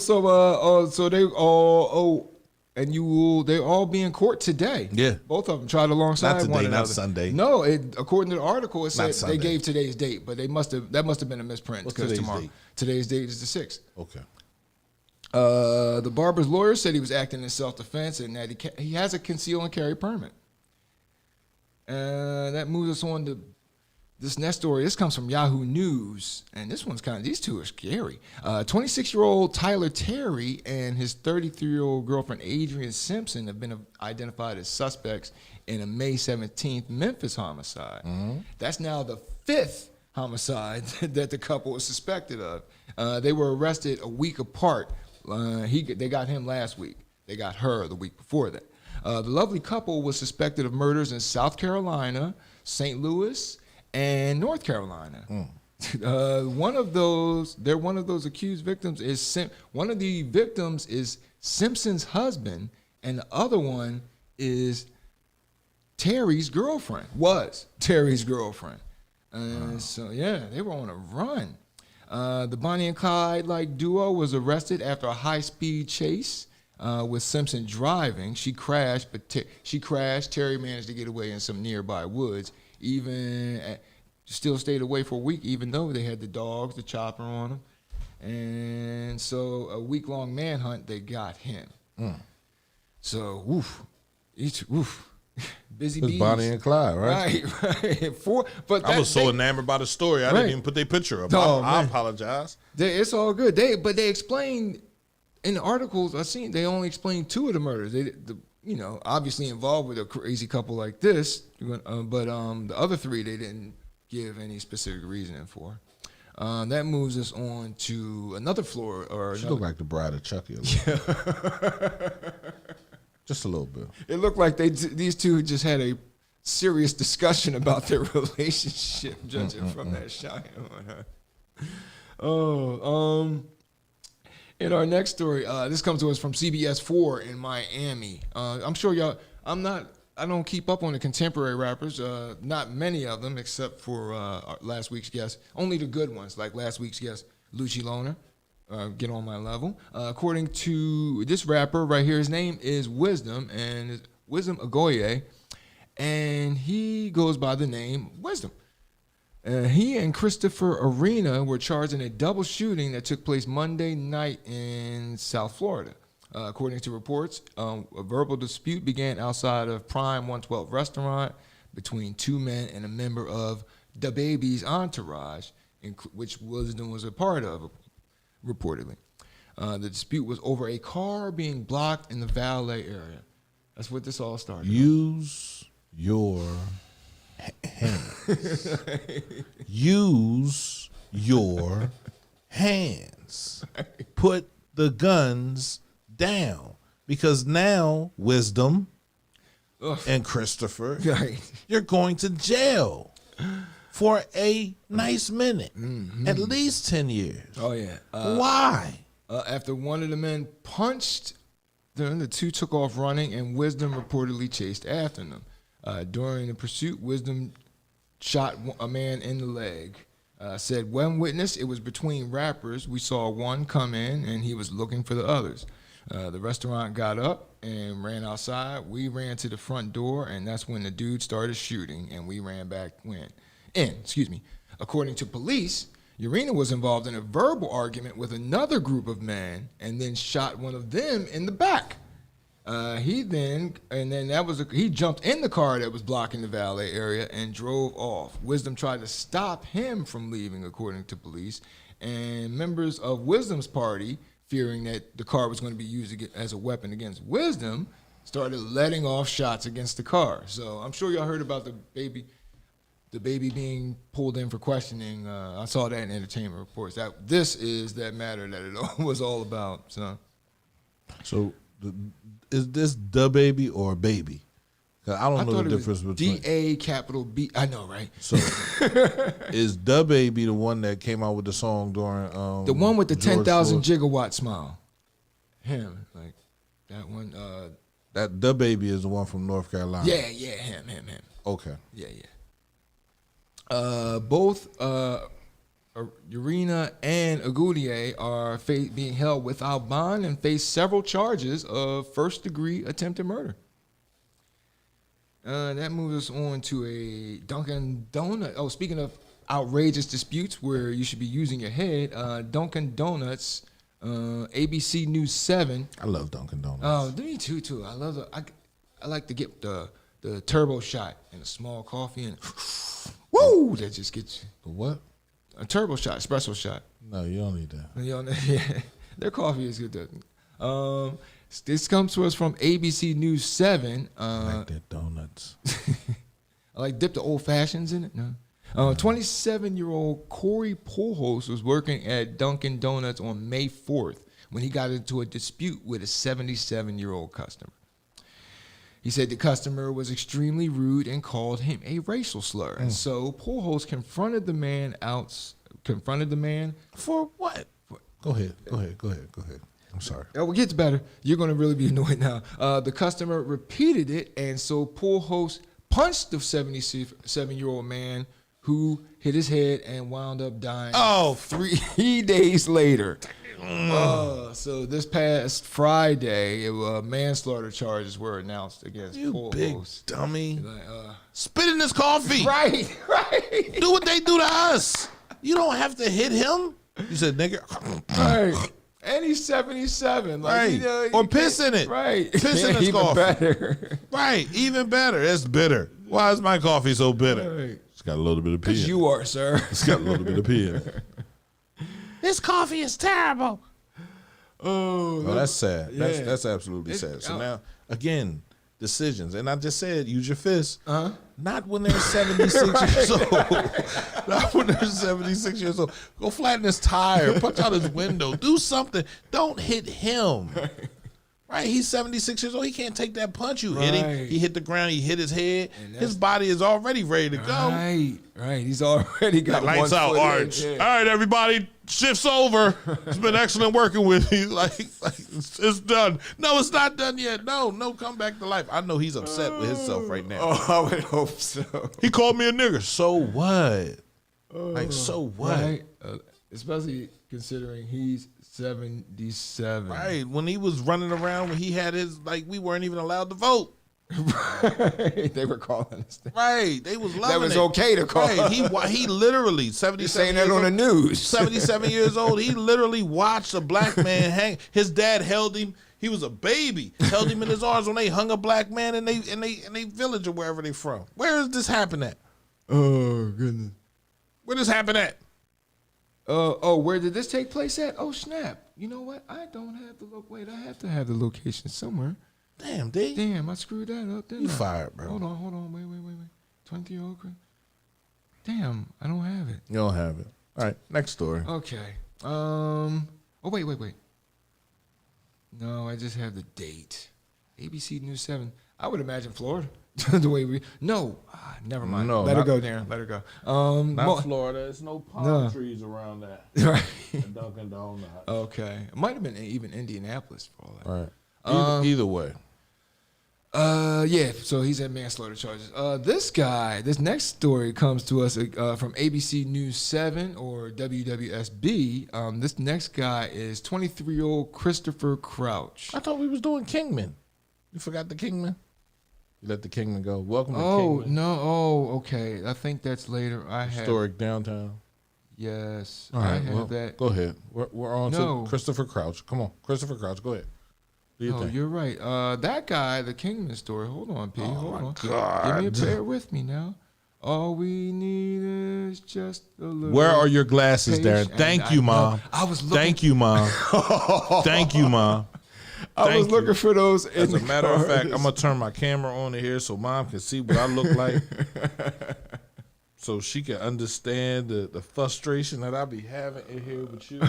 they all they all be in court today. Yeah, both of them tried alongside not today, one another. not Sunday. No, according to the article, it said Sunday. they gave today's date, but that must have been a misprint. What's because today's date? Today's date is the 6th. Okay. The barber's lawyer said he was acting in self-defense and that he has a conceal and carry permit. That moves us on to this next story. This comes from Yahoo News, and this one's these two are scary. 26-year-old Tyler Terry and his 33-year-old girlfriend Adrian Simpson have been identified as suspects in a May 17th Memphis homicide. Mm-hmm. That's now the 5th homicide that the couple is suspected of. They were arrested a week apart. They got him last week. They got her the week before that. The lovely couple was suspected of murders in South Carolina, St. Louis, and North Carolina. One of those accused victims one of the victims is Simpson's husband, and the other one is Terry's girlfriend. Was Terry's girlfriend. So yeah, they were on a run. The Bonnie and Clyde duo was arrested after a high-speed chase with Simpson driving. She crashed, but Terry managed to get away in some nearby woods. Still stayed away for a week, even though they had the dogs, the chopper on them. And so a week-long manhunt, they got him. So, busy bees. It's Bonnie and Clyde, right? Right. I was so enamored by the story, I didn't even put their picture up. I apologize. It's all good. But they explained in the articles I've seen. They only explained 2 of the murders. Obviously involved with a crazy couple like this. But the other 3 they didn't give any specific reasoning for. That moves us on to another floor. She looked like the bride of Chucky a little. Just a little bit. It looked like these two just had a serious discussion about their relationship, judging from that shot on her. In our next story, this comes to us from CBS 4 in Miami. I'm sure y'all, I don't keep up on the contemporary rappers, not many of them except for last week's guest. Only the good ones, like last week's guest, Lucci Loner. Get on my level. According to this rapper right here, his name is Wisdom, and Wisdom Agoye, and he goes by the name Wisdom. He and Christopher Arena were charged in a double shooting that took place Monday night in South Florida. According to reports, a verbal dispute began outside of Prime 112 restaurant between 2 men and a member of DaBaby's entourage, which Wisdom was a part of, reportedly. The dispute was over a car being blocked in the valet area. That's what this all started. Use your hands. Use your hands. Put the guns down. Because now, Wisdom and Christopher, you're going to jail for a nice minute. At least 10 years. Oh, yeah. Why? After one of the men punched them, the 2 took off running, and Wisdom reportedly chased after them. During the pursuit, Wisdom shot a man in the leg. Said one witness, it was between rappers. We saw one come in, and he was looking for the others. The restaurant got up and ran outside. We ran to the front door, and that's when the dude started shooting, and we ran back in. According to police, Urena was involved in a verbal argument with another group of men and then shot one of them in the back. He jumped in the car that was blocking the valet area and drove off. Wisdom tried to stop him from leaving, according to police, and members of Wisdom's party, fearing that the car was going to be used as a weapon against Wisdom, started letting off shots against the car. So I'm sure y'all heard about the baby being pulled in for questioning. I saw that in Entertainment Reports. This is that matter that it was all about. So is this DaBaby or Baby? 'Cause I don't know the difference between DA_B. I know, right? So is DaBaby the one that came out with the song during the one with the George 10,000 Floyd? gigawatt smile? Him, like that one. That the baby is the one from North Carolina. Yeah, him. Okay. Yeah. Both Urena and Agoudier are being held without bond and face several charges of first-degree attempted murder. That moves us on to a Dunkin' Donut. Oh, speaking of outrageous disputes where you should be using your head, Dunkin' Donuts, ABC News 7. I love Dunkin' Donuts. Oh, me too. I love I like to get the turbo shot and a small coffee and woo, that just gets you. The what? A turbo shot, espresso shot. No, you don't need that. Yeah, their coffee is good. This comes to us from ABC News 7. I like their donuts. I like dip the old fashions in it. No. 27-year-old Corey Pujols was working at Dunkin' Donuts on May 4th when he got into a dispute with a 77-year-old customer. He said the customer was extremely rude and called him a racial slur. And so Pujols confronted the man. For what? Go ahead. I'm sorry. Oh, it gets better. You're going to really be annoyed now. The customer repeated it, and so Pujols punched the 77-year-old man who hit his head and wound up dying 3 days later. So this past Friday, manslaughter charges were announced against Pujols. Big dummy. Spit in his coffee. Right. Do what they do to us. You don't have to hit him. You said, nigga. Right. And he's 77. Like, right. Or piss in it. Right. Piss in his even coffee. Better. Right. Even better. It's bitter. Why is my coffee so bitter? Right. It's got a little bit of pee in it. You are, sir. It's got a little bit of pee in it. This coffee is terrible. Oh, that's sad. Yeah. That's absolutely sad. So now, again, decisions. And I just said, use your fist. Not when they're 76 years old. Not when they're 76 years old. Go flatten his tire. Punch out his window. Do something. Don't hit him. Right? He's 76 years old. He can't take that punch. You hit him. He hit the ground. He hit his head. His body is already ready to go. Right. He's already got lights out, Arch. All right, everybody. Shift's over. It's been excellent working with you. Like it's done. No, it's not done yet. No, come back to life. I know he's upset with himself right now. Oh, I would hope so. He called me a nigger. So what? So what? Right. Especially considering he's 77. Right. When he was running around, when he had his, we weren't even allowed to vote. Right. They were calling us. Right. They was loving it. That was okay to call. Right. He literally, 77 saying years that on old, the news. 77 years old. He literally watched a black man hang. His dad held him. He was a baby. Held him in his arms when they hung a black man in they village or wherever they from. Where does this happen at? Oh, goodness. Where does this happen at? Where did this take place at? Oh, snap. You know what? I don't have the wait, I have to have the location somewhere. Damn, D. Damn, I screwed that up, didn't I? You fired, bro. Hold on. Wait. 20-year-old. Damn, I don't have it. You don't have it. All right, next story. Okay. Wait. No, I just have the date. ABC News 7. I would imagine Florida. The way we never mind. No, let her go, Darren. Let her go. Not Florida. There's no palm trees around that. Right. Dunkin' Donuts. Okay. It might have been even Indianapolis for all that. All right. Either way. Yeah. So he's at manslaughter charges. This next story comes to us from ABC News 7 or WWSB. This next guy is 23-year-old Christopher Crouch. I thought we was doing Kingman. You forgot the Kingman? You let the Kingman go. Welcome to Kingman. Okay. I think that's later. Historic downtown. Yes. All right, I have that. Go ahead. We're on to Christopher Crouch. Come on, Christopher Crouch. Go ahead. Do your thing. You're right. That guy, the Kingman story. Hold on, P. Hold on. God. Bear with me now. All we need is just a little. Where are your glasses, Darren? Thank you, Mom. I was looking. Thank you, Mom. Thank you, Mom. I was looking for those. As a matter of fact, I'm gonna turn my camera on here so Mom can see what I look like, so she can understand the frustration that I be having in here with you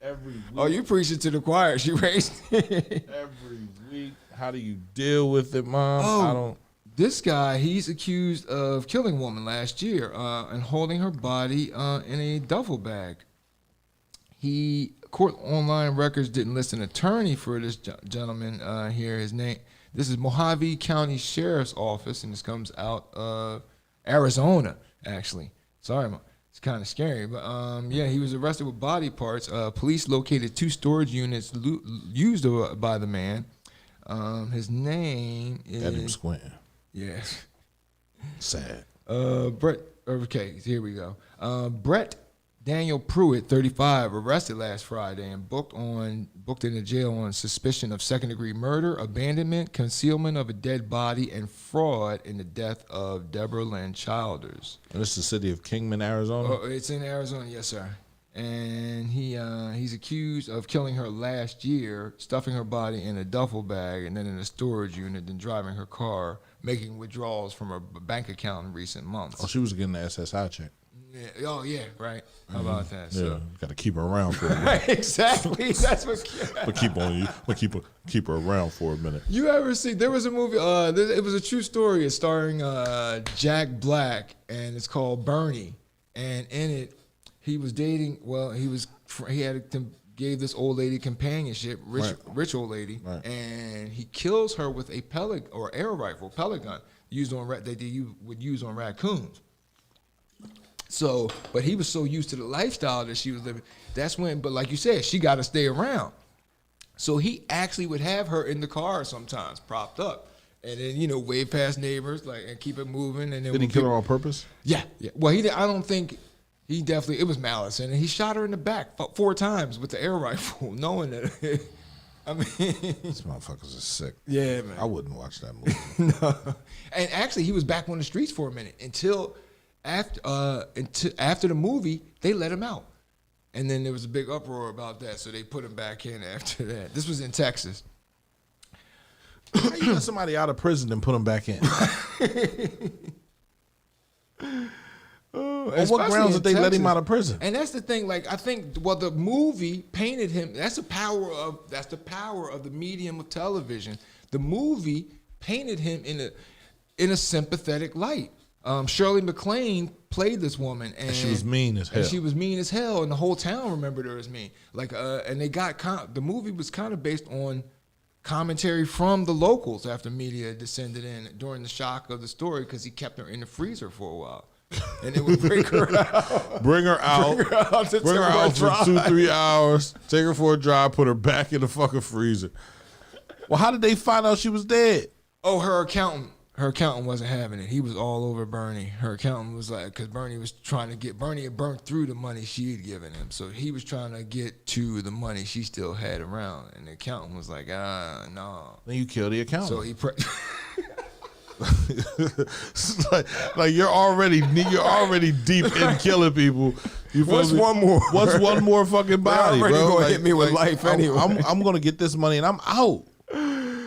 every week. Oh, you preaching to the choir. She raised every week. How do you deal with it, Mom? I don't. This guy, he's accused of killing a woman last year and holding her body in a duffel bag. Court online records didn't list an attorney for this gentleman here. His name, This is Mojave County Sheriff's Office, and this comes out of Arizona, actually. Sorry, it's kind of scary. But, yeah, he was arrested with body parts. Police located 2 storage units used by the man. His name is... Got him squinting. Yeah. Sad. Brett... Okay, here we go. Brett Daniel Pruitt, 35, arrested last Friday and booked into jail on suspicion of second-degree murder, abandonment, concealment of a dead body, and fraud in the death of Deborah Lynn Childers. And this is the city of Kingman, Arizona? Oh, it's in Arizona, yes, sir. And he's accused of killing her last year, stuffing her body in a duffel bag and then in a storage unit, then driving her car, making withdrawals from her bank account in recent months. Oh, she was getting the SSI check. Yeah. Oh, yeah, right. How about that? Yeah, So. got to keep her around for a minute. Right, exactly. That's what. But keep her around for a minute. You ever see? There was a movie. It was a true story. It's starring Jack Black, and it's called Bernie. And in it, he was dating. Well, gave this old lady companionship, rich old lady, and he kills her with a pellet or air rifle, pellet gun used on that you would use on raccoons. So, but he was so used to the lifestyle that she was living. That's when, but like you said, she got to stay around. So he actually would have her in the car sometimes, propped up, and then wave past neighbors and keep it moving. And then did he kill her on purpose? Yeah. Well, I don't think he definitely. It was malice, and he shot her in the back 4 times with the air rifle, knowing that. I mean, these motherfuckers are sick. Yeah, man. I wouldn't watch that movie. No. And actually, he was back on the streets for a minute until after the movie, they let him out. And then there was a big uproar about that, so they put him back in after that. This was in Texas. How you let somebody out of prison and put them back in? On what grounds did they let him out of prison? And that's the thing. I think the movie painted him. That's the power of the medium of television. The movie painted him in a sympathetic light. Shirley MacLaine played this woman, and she was mean as hell. And she was mean as hell, and the whole town remembered her as mean. And the movie was kind of based on commentary from the locals after media descended in during the shock of the story, because he kept her in the freezer for a while, and it would break her out. Bring her out for 2-3 hours. Take her for a drive. Put her back in the fucking freezer. Well, how did they find out she was dead? Oh, her accountant. Her accountant wasn't having it. He was all over Bernie. Her accountant was because Bernie had burnt through the money she had given him. So he was trying to get to the money she still had around. And the accountant was like, no. Then you kill the accountant. So he you're already deep in killing people. You feel What's me? one more? What's one more fucking body, They're already bro? gonna hit me with life anyway. I'm gonna get this money and I'm out.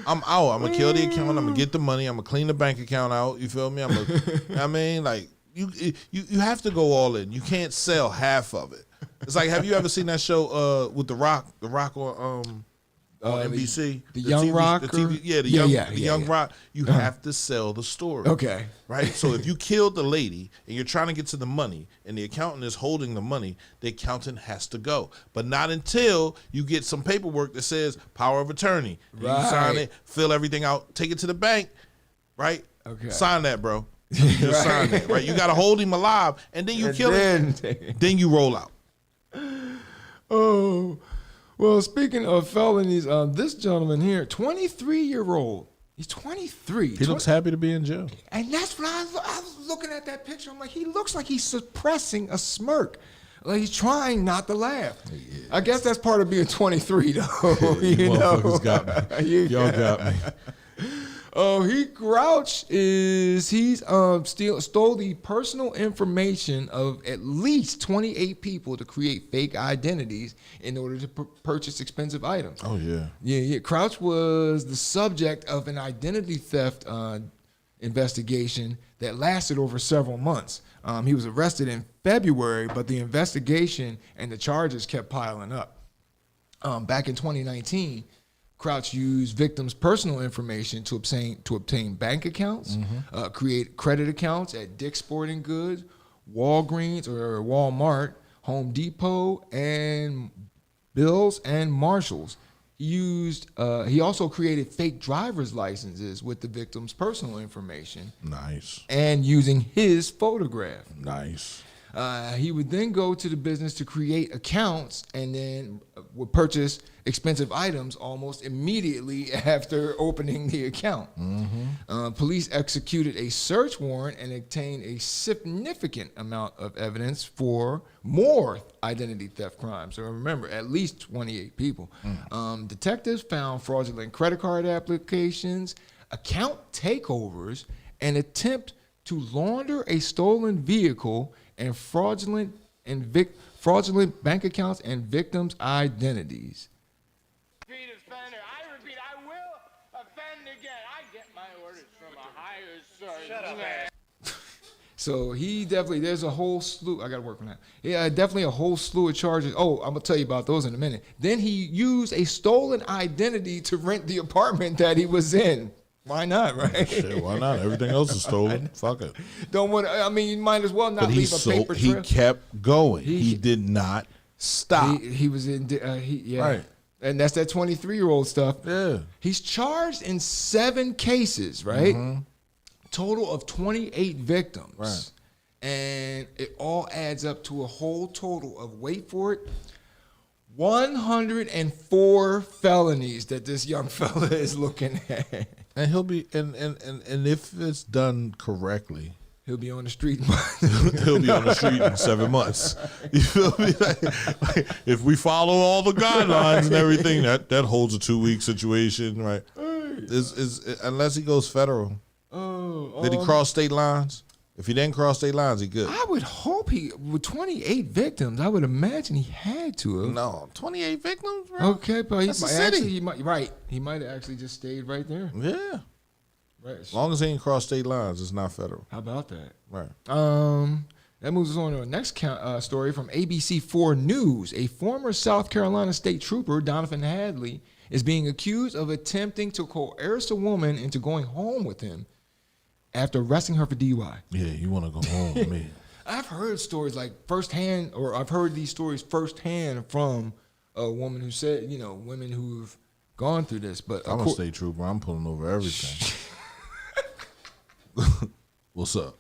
I'm gonna kill the account. I'm gonna get the money. I'm gonna clean the bank account out. You feel me? You have to go all in. You can't sell half of it. It's like, have you ever seen that show with The Rock? The Rock on NBC. The Young Rock? The Young Rock. You have to sell the story. Okay. Right? So if you killed the lady and you're trying to get to the money and the accountant is holding the money, the accountant has to go. But not until you get some paperwork that says power of attorney. Right. You sign it, fill everything out, take it to the bank, right? Okay. Sign that, bro. Just sign that, right? You got to hold him alive, and then you kill him. Then you roll out. Oh. Well, speaking of felonies, this gentleman here, 23-year-old. He's 23. He looks happy to be in jail. And that's what I was looking at that picture. I'm like, he looks like he's suppressing a smirk. Like he's trying not to laugh. I guess that's part of being 23, though. You motherfuckers got me. Y'all got me. He's stole the personal information of at least 28 people to create fake identities in order to purchase expensive items. Oh, yeah. Yeah. Crouch was the subject of an identity theft investigation that lasted over several months. He was arrested in February, but the investigation and the charges kept piling up. Back in 2019, Crouch used victims' personal information to obtain bank accounts, create credit accounts at Dick's Sporting Goods, Walgreens or Walmart, Home Depot, and Bills and Marshalls. He also created fake driver's licenses with the victim's personal information. Nice. And using his photograph. Nice. He would then go to the business to create accounts and then would purchase expensive items almost immediately after opening the account. Police executed a search warrant and obtained a significant amount of evidence for more identity theft crimes. So remember, at least 28 people. Detectives found fraudulent credit card applications, account takeovers, an attempt to launder a stolen vehicle, and fraudulent bank accounts and victims' identities. Repeat offender. I repeat, I will offend again. I get my orders from a higher source. Shut up, man. So he definitely, there's a whole slew. I got to work on that. Yeah, definitely a whole slew of charges. Oh, I'm going to tell you about those in a minute. Then he used a stolen identity to rent the apartment that he was in. Why not, right? Shit, why not? Everything else is stolen. Fuck it. Don't want. I mean, you might as well not leave a paper trail. He kept going. He did not stop. He was in. Yeah. Right. And that's that 23-year-old stuff. Yeah. He's charged in 7 cases, right? Total of 28 victims. Right. And it all adds up to a whole total of, wait for it, 104 felonies that this young fella is looking at. And he'll be and if it's done correctly, he'll be on the street. He'll be on the street in 7 months. You feel me? Like, if we follow all the guidelines and everything, that holds a 2-week situation, right? Unless he goes federal. Did he cross state lines? If he didn't cross state lines, he good. I would hope with 28 victims, I would imagine he had to have. No, 28 victims, bro. Okay, but That's a city. he might have actually just stayed right there. Yeah. Right. As long as he ain't cross state lines, it's not federal. How about that? Right. That moves us on to our next story from ABC4 News. A former South Carolina state trooper, Donovan Hadley, is being accused of attempting to coerce a woman into going home with him after arresting her for DUI. Yeah, you want to go home with me. I've heard stories like firsthand, or I've heard these stories firsthand from a woman who said, women who've gone through this. But I'm a state trooper. I'm pulling over everything. What's up?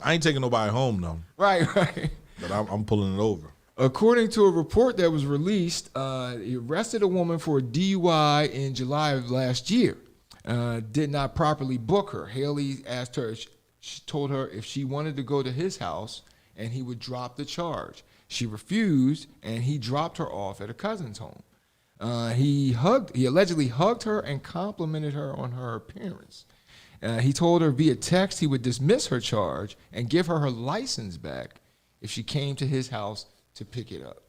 I ain't taking nobody home, though. Right. But I'm pulling it over. According to a report that was released, he arrested a woman for a DUI in July of last year. Did not properly book her. Haley asked her, she told her if she wanted to go to his house and he would drop the charge. She refused and he dropped her off at a cousin's home. He allegedly hugged her and complimented her on her appearance. He told her via text he would dismiss her charge and give her license back if she came to his house to pick it up.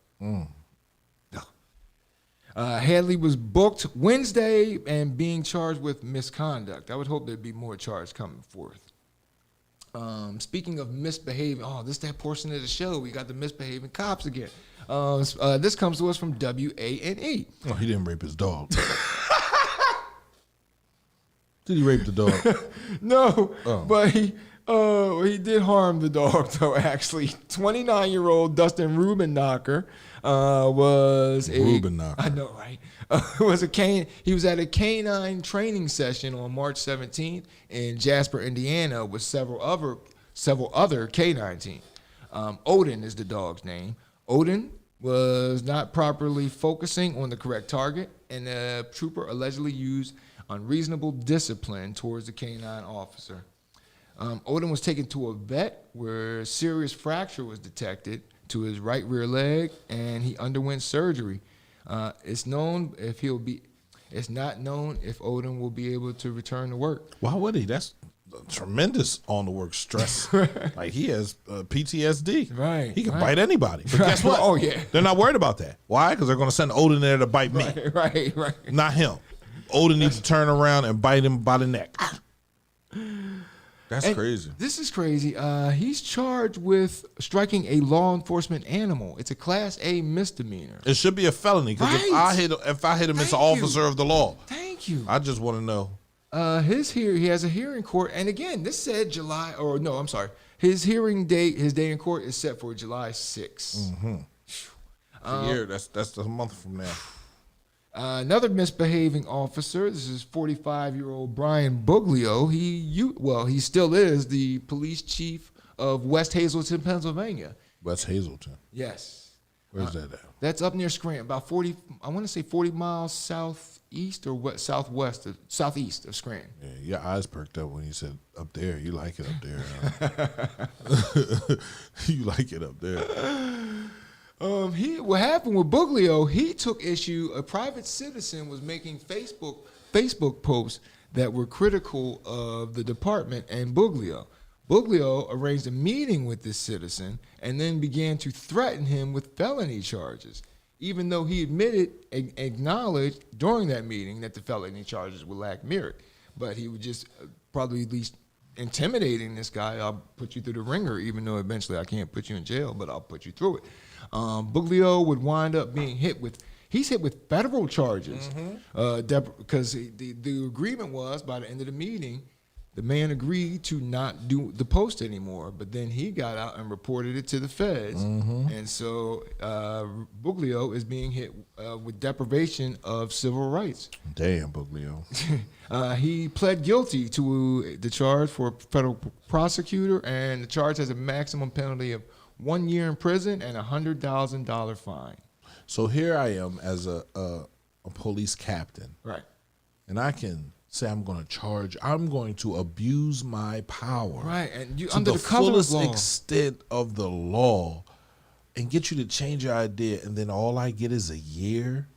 Hadley was booked Wednesday and being charged with misconduct. I would hope there'd be more charges coming forth. Speaking of misbehaving, this is that portion of the show. We got the misbehaving cops again. This comes to us from WANE. Oh, he didn't rape his dog. Did he rape the dog? No, but he did harm the dog, though, actually. 29-year-old Dustin Rubenknocker was a... Rubenknocker. I know, right? He was at a canine training session on March 17th in Jasper, Indiana, with several other canine teams. Odin is the dog's name. Odin was not properly focusing on the correct target, and the trooper allegedly used unreasonable discipline towards the canine officer. Odin was taken to a vet where a serious fracture was detected to his right rear leg, and he underwent surgery. It's not known if Odin will be able to return to work. Why would he? That's tremendous on the work stress. Like, he has PTSD. Right. He can bite anybody. But guess what? Oh, yeah. They're not worried about that. Why? Because they're going to send Odin there to bite me. Right. Not him. Odin needs to turn around and bite him by the neck. That's crazy. This is crazy. He's charged with striking a law enforcement animal. It's a Class A misdemeanor. It should be a felony, because if I hit him, it's an officer of the law. Thank you. I just want to know. He has a hearing in court, and again, this said his hearing date, his day in court is set for July 6th. Year, that's a month from now. Another misbehaving officer, this is 45-year-old Brian Buglio. He still is the police chief of West Hazelton, Pennsylvania. West Hazelton. Yes. Where's that at? That's up near Scranton, about 40, I want to say 40 miles southeast or southeast of Scranton. Yeah, your eyes perked up when you said up there. You like it up there. You like it up there. What happened with Buglio, he took issue, a private citizen was making Facebook posts that were critical of the department and Buglio. Buglio arranged a meeting with this citizen and then began to threaten him with felony charges, even though he acknowledged during that meeting that the felony charges would lack merit. But he would just probably at least intimidating this guy. I'll put you through the ringer, even though eventually I can't put you in jail, but I'll put you through it. Buglio would wind up being hit with federal charges because the agreement was by the end of the meeting, the man agreed to not do the post anymore, but then he got out and reported it to the feds. And so Buglio is being hit with deprivation of civil rights. Damn, Buglio. He pled guilty to the charge for a federal prosecutor, and the charge has a maximum penalty of 1 year in prison and $100,000 fine. So here I am as a police captain. Right. And I can say I'm going to abuse my power. Right, and you to under the the cover of fullest law. extent of the law and get you to change your idea, and then all I get is a year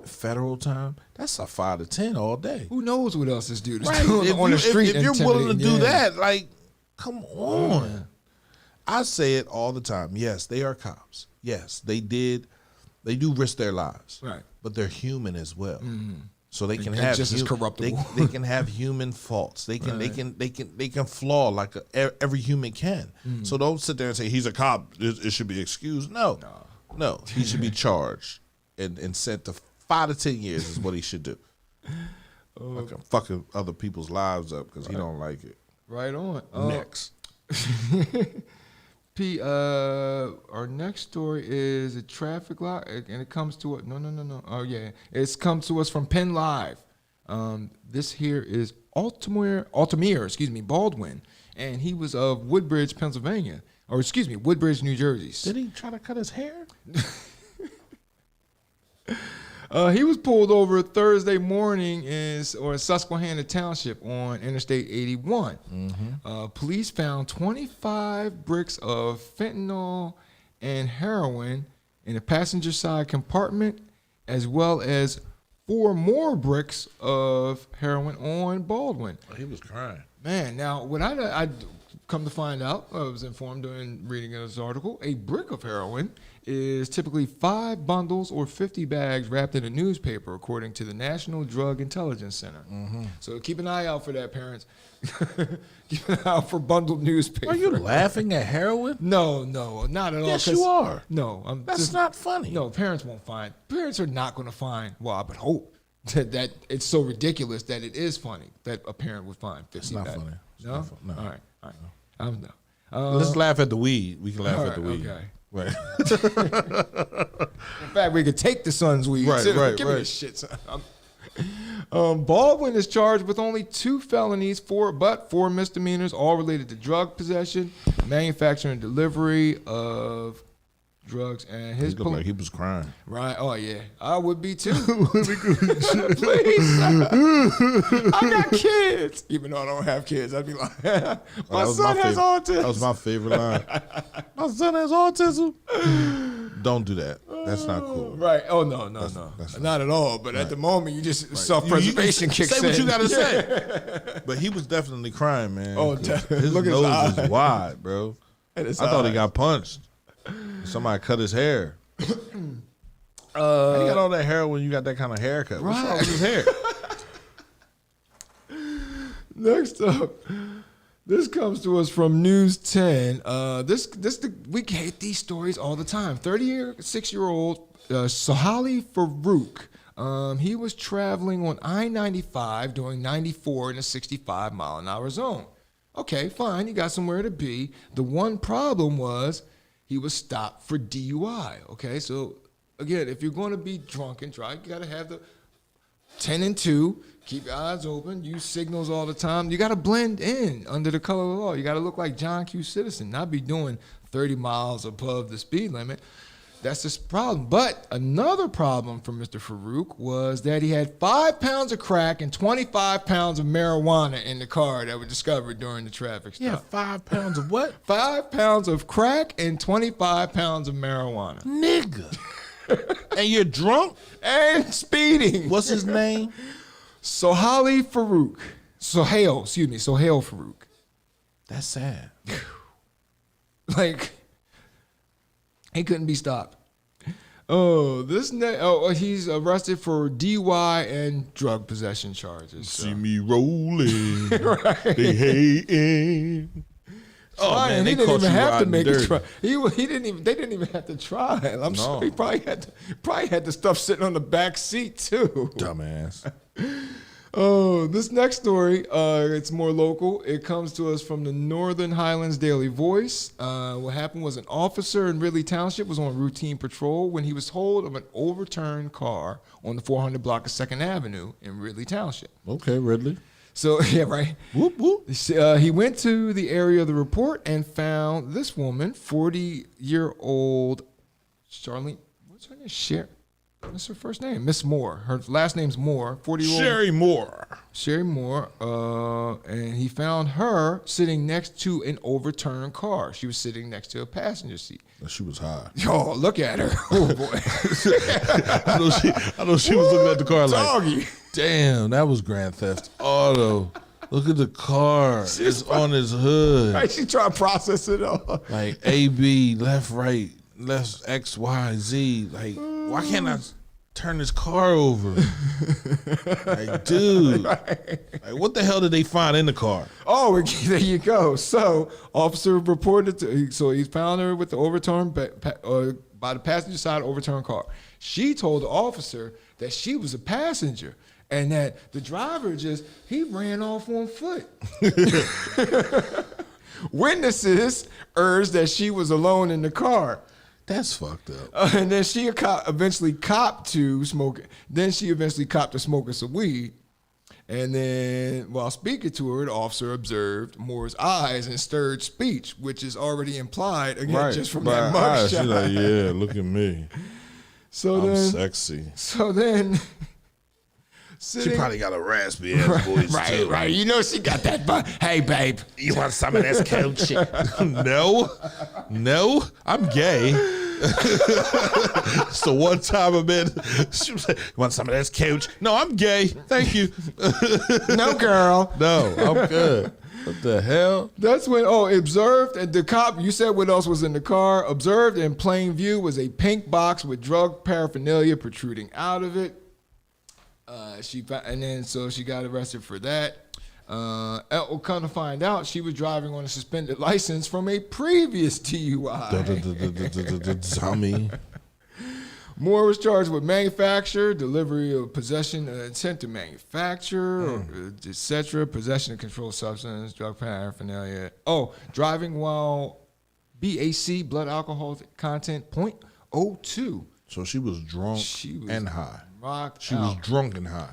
federal time. That's a 5 to 10 all day. Who knows what else this dude is Right. doing on the street? If you're willing to do intimidating, yeah. that, like, come on. I say it all the time. Yes, they are cops. Yes, they do risk their lives. Right. But they're human as well. So they can And have just as corruptible. They can have human faults. They can flaw like every human can. So don't sit there and say he's a cop. It should be excused. No. He should be charged and sent to 5 to 10 years is what he should do. Fucking other people's lives up because he don't like it. Right on. Next. Our next story is a traffic light, and it comes to it. No. Oh yeah, it's come to us from Penn Live. This here is Altamir, Baldwin, and he was of Woodbridge, Pennsylvania, Woodbridge, New Jersey. Did he try to cut his hair? He was pulled over Thursday morning in Susquehanna Township on Interstate 81. Police found 25 bricks of fentanyl and heroin in a passenger side compartment, as well as 4 more bricks of heroin on Baldwin. He was crying. Man, now what I come to find out, I was informed during reading this article, a brick of heroin is typically 5 bundles or 50 bags wrapped in a newspaper, according to the National Drug Intelligence Center. So keep an eye out for that, parents. Keep an eye out for bundled newspaper. Are you laughing at heroin? No, not at all. Yes, you are. No, That's not funny. No, parents won't find. Parents are not going to find. Well, I would hope that it's so ridiculous that it is funny that a parent would find 50 It's not bags. funny. No? Not fun- no. All right. No. Let's laugh at the weed. We can laugh at the weed. Okay. Right. In fact, we could take the son's weed. Right, too. right, Give me right. this shit, son. Baldwin is charged with only 2 felonies, 4 misdemeanors, all related to drug possession, manufacturing, and delivery of drugs, and He looked like he was crying. Right. Oh yeah, I would be too. Please, I got kids. Even though I don't have kids, I'd be like, my son has autism. That was my favorite line. My son has autism. Don't do that. That's not cool. Right. Oh no, not at all. But at the moment, you just self-preservation kicks in. Say what you gotta say. But he was definitely crying, man. Oh, his look at nose his is eyes. wide, bro. I thought he got punched. Somebody cut his hair. How you got all that hair when you got that kind of haircut? What's wrong with his hair? Next up, this comes to us from News 10. We hate these stories all the time. 36-year-old Sohaili Farouk. He was traveling on I-95 doing 94 in a 65-mile-an-hour zone. Okay, fine, you got somewhere to be. The one problem was he was stopped for DUI. Okay, so again, if you're going to be drunk and drive, you got to have 10 and 2. Keep your eyes open. Use signals all the time. You got to blend in under the color of the law. You got to look like John Q. Citizen, not be doing 30 miles above the speed limit. That's the problem. But another problem for Mr. Farouk was that he had 5 pounds of crack and 25 pounds of marijuana in the car that were discovered during the traffic stop. Yeah, 5 pounds of what? 5 pounds of crack and 25 pounds of marijuana. Nigga. And you're drunk? And speeding. What's his name? Sohail Farouk. Sohail Farouk. That's sad. Like, he couldn't be stopped. Oh, he's arrested for DUI and drug possession charges. So. See me rolling. Right. They hating. Oh man, he they didn't caught even you have to riding make dirty. a try. They didn't even have to try. I'm sure he probably had the stuff sitting on the back seat too. Dumbass. Oh, this next story, it's more local. It comes to us from the Northern Highlands Daily Voice. What happened was an officer in Ridley Township was on routine patrol when he was told of an overturned car on the 400 block of 2nd Avenue in Ridley Township. Okay, Ridley. So, yeah, right. Whoop, whoop. He went to the area of the report and found this woman, 40-year-old Charlene. What's her name? What's her first name? Miss Moore. Her last name's Moore. 40-year-old. Sherry Moore. And he found her sitting next to an overturned car. She was sitting next to a passenger seat. She was high. Oh, look at her. Oh, boy. I know she was looking at the car like, doggy. Damn, that was Grand Theft Auto. Look at the car. It's on his hood. Right, she trying to process it all. Like A, B, left, right, left, X, Y, Z. Like, why can't I turn this car over? Like, dude. Like, what the hell did they find in the car? Oh, there you go. So, officer reported so he found her with the overturned by the passenger side overturned car. She told the officer that she was a passenger and that the driver he ran off on foot. Witnesses urged that she was alone in the car. That's fucked up. And then she eventually copped to smoking. Then she eventually copped to smoking some weed. And then while speaking to her, the officer observed Moore's eyes and stirred speech, which is already implied, again, just from that mugshot. She's like, yeah, look at me. I'm sexy. So then... She probably got a raspy ass voice too. Right. You know she got that. Hey, babe, you want some of this coach? No, I'm gay. So one time I'm in, she was like, "You want some of this coach?" No, I'm gay. Thank you. No, girl. No, I'm good. What the hell? That's when, observed, and the cop, you said what else was in the car. Observed in plain view was a pink box with drug paraphernalia protruding out of it. She got arrested for that. Come to find out, she was driving on a suspended license from a previous DUI. Dummy. Moore was charged with manufacture, delivery of possession, intent to manufacture, etc., possession of controlled substance, drug paraphernalia. Driving while BAC, blood alcohol content, 0.02. So she was drunk and high. She was drunk and high.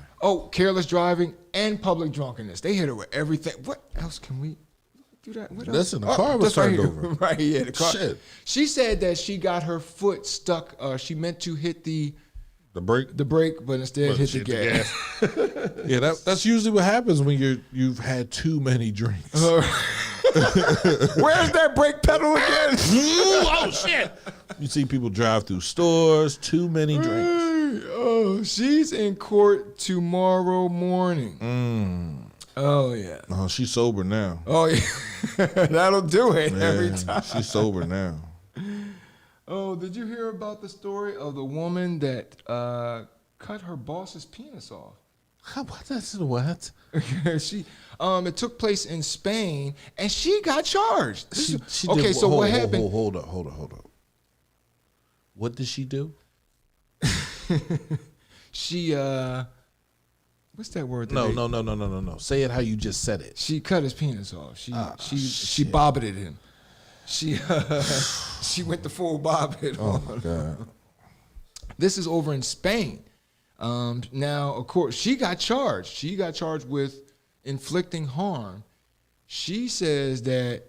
Careless driving and public drunkenness. They hit her with everything. What else can we do that? What else? Listen, the car was turned over. Right, yeah, the car. Shit. She said that she got her foot stuck. She meant to hit the brake, but instead hit the gas. Yeah, that's usually what happens when you've had too many drinks. Where's that brake pedal again? Oh shit! You see people drive through stores, too many drinks. She's in court tomorrow morning. Oh yeah. Oh, she's sober now. Oh yeah, that'll do it every time. She's sober now. Oh, did you hear about the story of the woman that cut her boss's penis off? What? It took place in Spain, and she got charged. What happened? Hold up. What did she do? She what's that word? No. Say it how you just said it. She cut his penis off. She bobbited him. She went the full bobbit. Oh my God. This is over in Spain. Now, of course, she got charged. She got charged with inflicting harm. She says that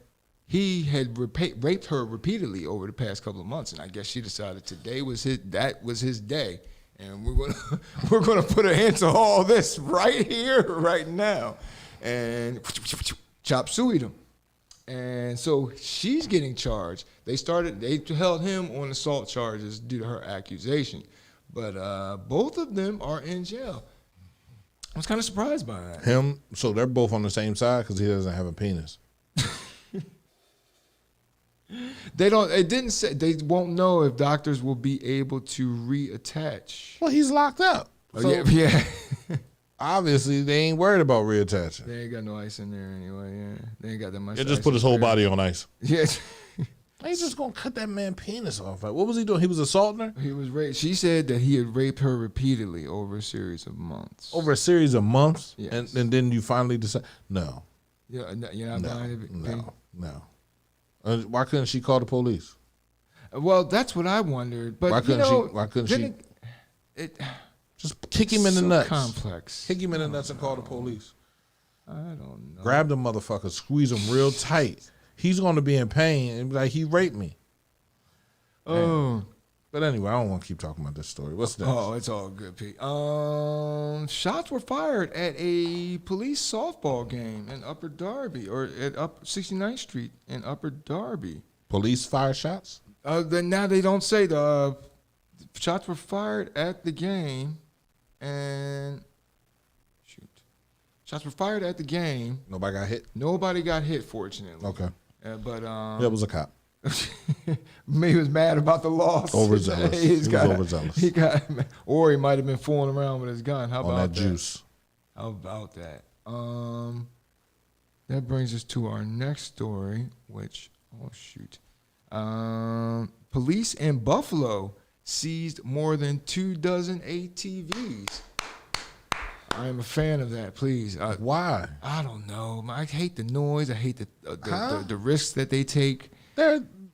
he had raped her repeatedly over the past couple of months, and I guess she decided today was his day, and we're gonna put an end to all this right here, right now, and chop suey him, and so she's getting charged. They held him on assault charges due to her accusation, but both of them are in jail. I was kind of surprised by that. So they're both on the same side because he doesn't have a penis. They don't. It didn't say. They won't know if doctors will be able to reattach. Well, he's locked up. So, yeah. Obviously, they ain't worried about reattaching. They ain't got no ice in there anyway. Yeah, they ain't got that much. They just put his whole body on ice. Yeah. He's just gonna cut that man's penis off. Like, what was he doing? He was assaulting her. He was raped. She said that he had raped her repeatedly over a series of months. Over a series of months, yes. And then you finally decide. No. Yeah, you're not buying it. No. Why couldn't she call the police? Well, that's what I wondered. But why couldn't she? Just kick him in the nuts. Complex. Kick him in the nuts and call the police. I don't know. Grab the motherfucker, squeeze him real tight. He's going to be in pain and be like, he raped me. Oh. But anyway, I don't want to keep talking about this story. What's next? Oh, it's all good, Pete. Shots were fired at a police softball game in Upper Darby, or at 69th Street in Upper Darby. Police fire shots? Now they don't say the shots were fired at the game, and shots were fired at the game. Nobody got hit? Nobody got hit, fortunately. Okay. But it was a cop. He was mad about the loss. Overzealous. He was overzealous. Or he might have been fooling around with his gun. How about that? Juice. How about that? That brings us to our next story, which police in Buffalo seized more than 24 ATVs. I am a fan of that. Please. Why? I don't know. I hate the noise. I hate the risks that they take.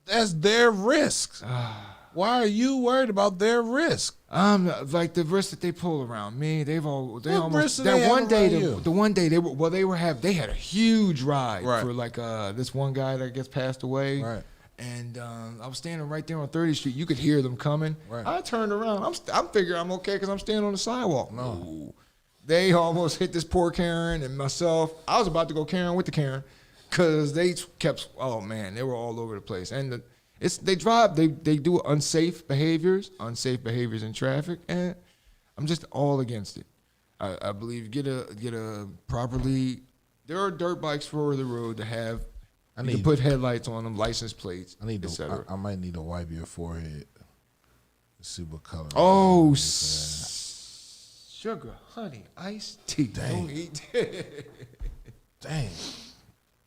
That's their risks. Why are you worried about their risk? Like the risk that they pull around me. They almost that one day. The one day they had a huge ride for like this one guy that gets passed away. Right. And I was standing right there on 30th Street. You could hear them coming. Right. I turned around. I'm figuring I'm okay because I'm standing on the sidewalk. No. They almost hit this poor Karen and myself. I was about to go Karen with the Karen because they kept. Oh man, they were all over the place. And they do unsafe behaviors in traffic, and I'm just all against it. I believe get a properly. There are dirt bikes for the road to have. You can put headlights on them, license plates, etc. I might need to wipe your forehead. Let's see what color. Oh, sugar, honey, iced tea. Dang. Don't eat. Dang.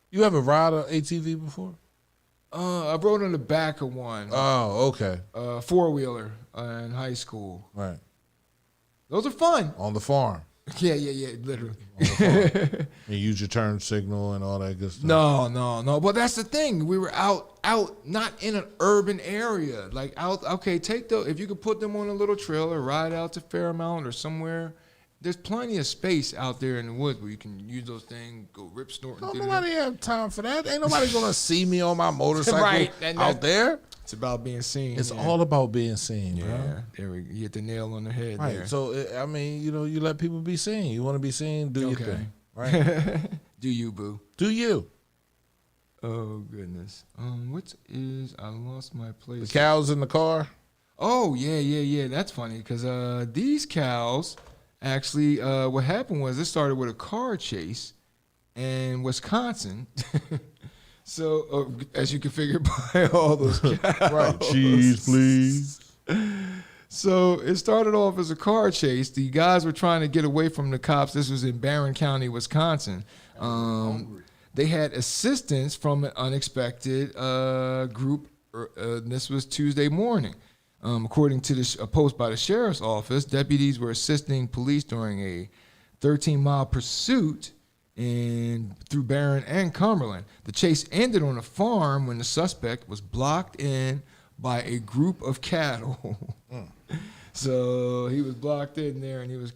You ever ride an ATV before? I rode on the back of one. Oh, okay. 4-wheeler in high school. Right. Those are fun. On the farm. Yeah, literally. You use your turn signal and all that good stuff. No. Well, that's the thing. We were out, not in an urban area. Like out. Okay, if you could put them on a little trailer, ride out to Fairmount or somewhere. There's plenty of space out there in the woods where you can use those things, go rip snorting. Nobody have time for that. Ain't nobody gonna see me on my motorcycle out there. It's about being seen. It's all about being seen, bro. Yeah, there we go. You hit the nail on the head. Right. There. So I mean, you let people be seen. You want to be seen, do your thing. Right. Do you, boo? Do you? Oh goodness. I lost my place. The cows in the car. Oh yeah. That's funny because these cows actually, what happened was it started with a car chase in Wisconsin. So, as you can figure by all those cows. Right, cheese, please. So, it started off as a car chase. The guys were trying to get away from the cops. This was in Barron County, Wisconsin. They had assistance from an unexpected group. This was Tuesday morning. According to a post by the sheriff's office, deputies were assisting police during a 13-mile pursuit through Barron and Cumberland. The chase ended on a farm when the suspect was blocked in by a group of cattle. So he was blocked in there and he was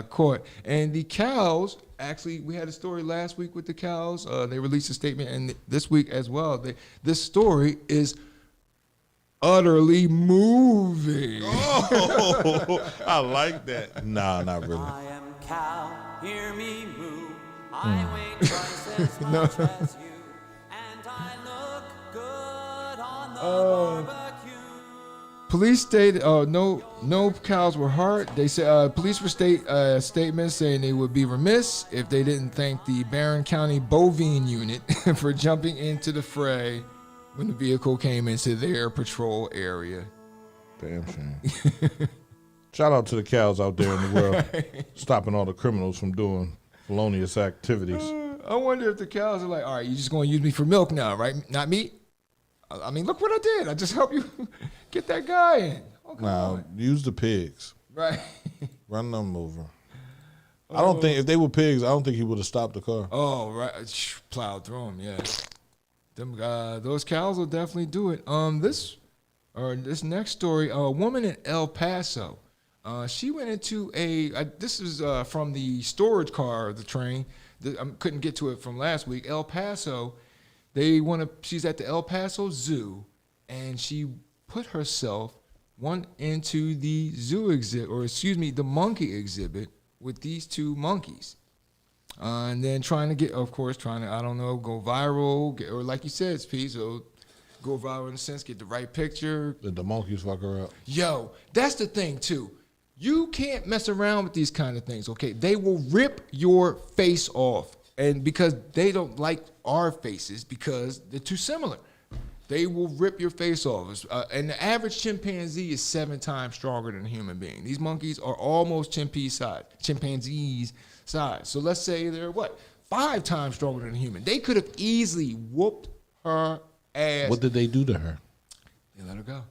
caught. And the cows, actually, we had a story last week with the cows. They released a statement, and this week as well. This story is utterly moving. Oh, I like that. Nah, not really. I am cow, hear me moo. I weigh twice as much as you, and I look good on the barbecue. Police stated, no cows were hurt. They said police were statements saying they would be remiss if they didn't thank the Barron County Bovine Unit for jumping into the fray when the vehicle came into their patrol area. Damn shame. Shout out to the cows out there in the world, stopping all the criminals from doing felonious activities. I wonder if the cows are like, all right, you're just going to use me for milk now, right? Not meat? I mean, look what I did. I just helped you get that guy in. Oh, Now, use the pigs. Right. Run them over. I don't think, if they were pigs, I don't think he would have stopped the car. Oh, right. Plowed through them, yeah. Those cows will definitely do it. This next story, a woman in El Paso, she went into this is from the storage car of the train. I couldn't get to it from last week. El Paso, she's at the El Paso Zoo, and she put herself into the zoo exhibit, the monkey exhibit with these two monkeys. And then trying to, go viral, or like you said, P, so go viral in a sense, get the right picture. Did the monkeys fuck her up? Yo, that's the thing, too. You can't mess around with these kind of things, okay? They will rip your face off. And because they don't like our faces because they're too similar. They will rip your face off. And the average chimpanzee is 7 times stronger than a human being. These monkeys are almost chimpanzees size. So let's say they're 5 times stronger than a human. They could have easily whooped her ass. What did they do to her? They let her go.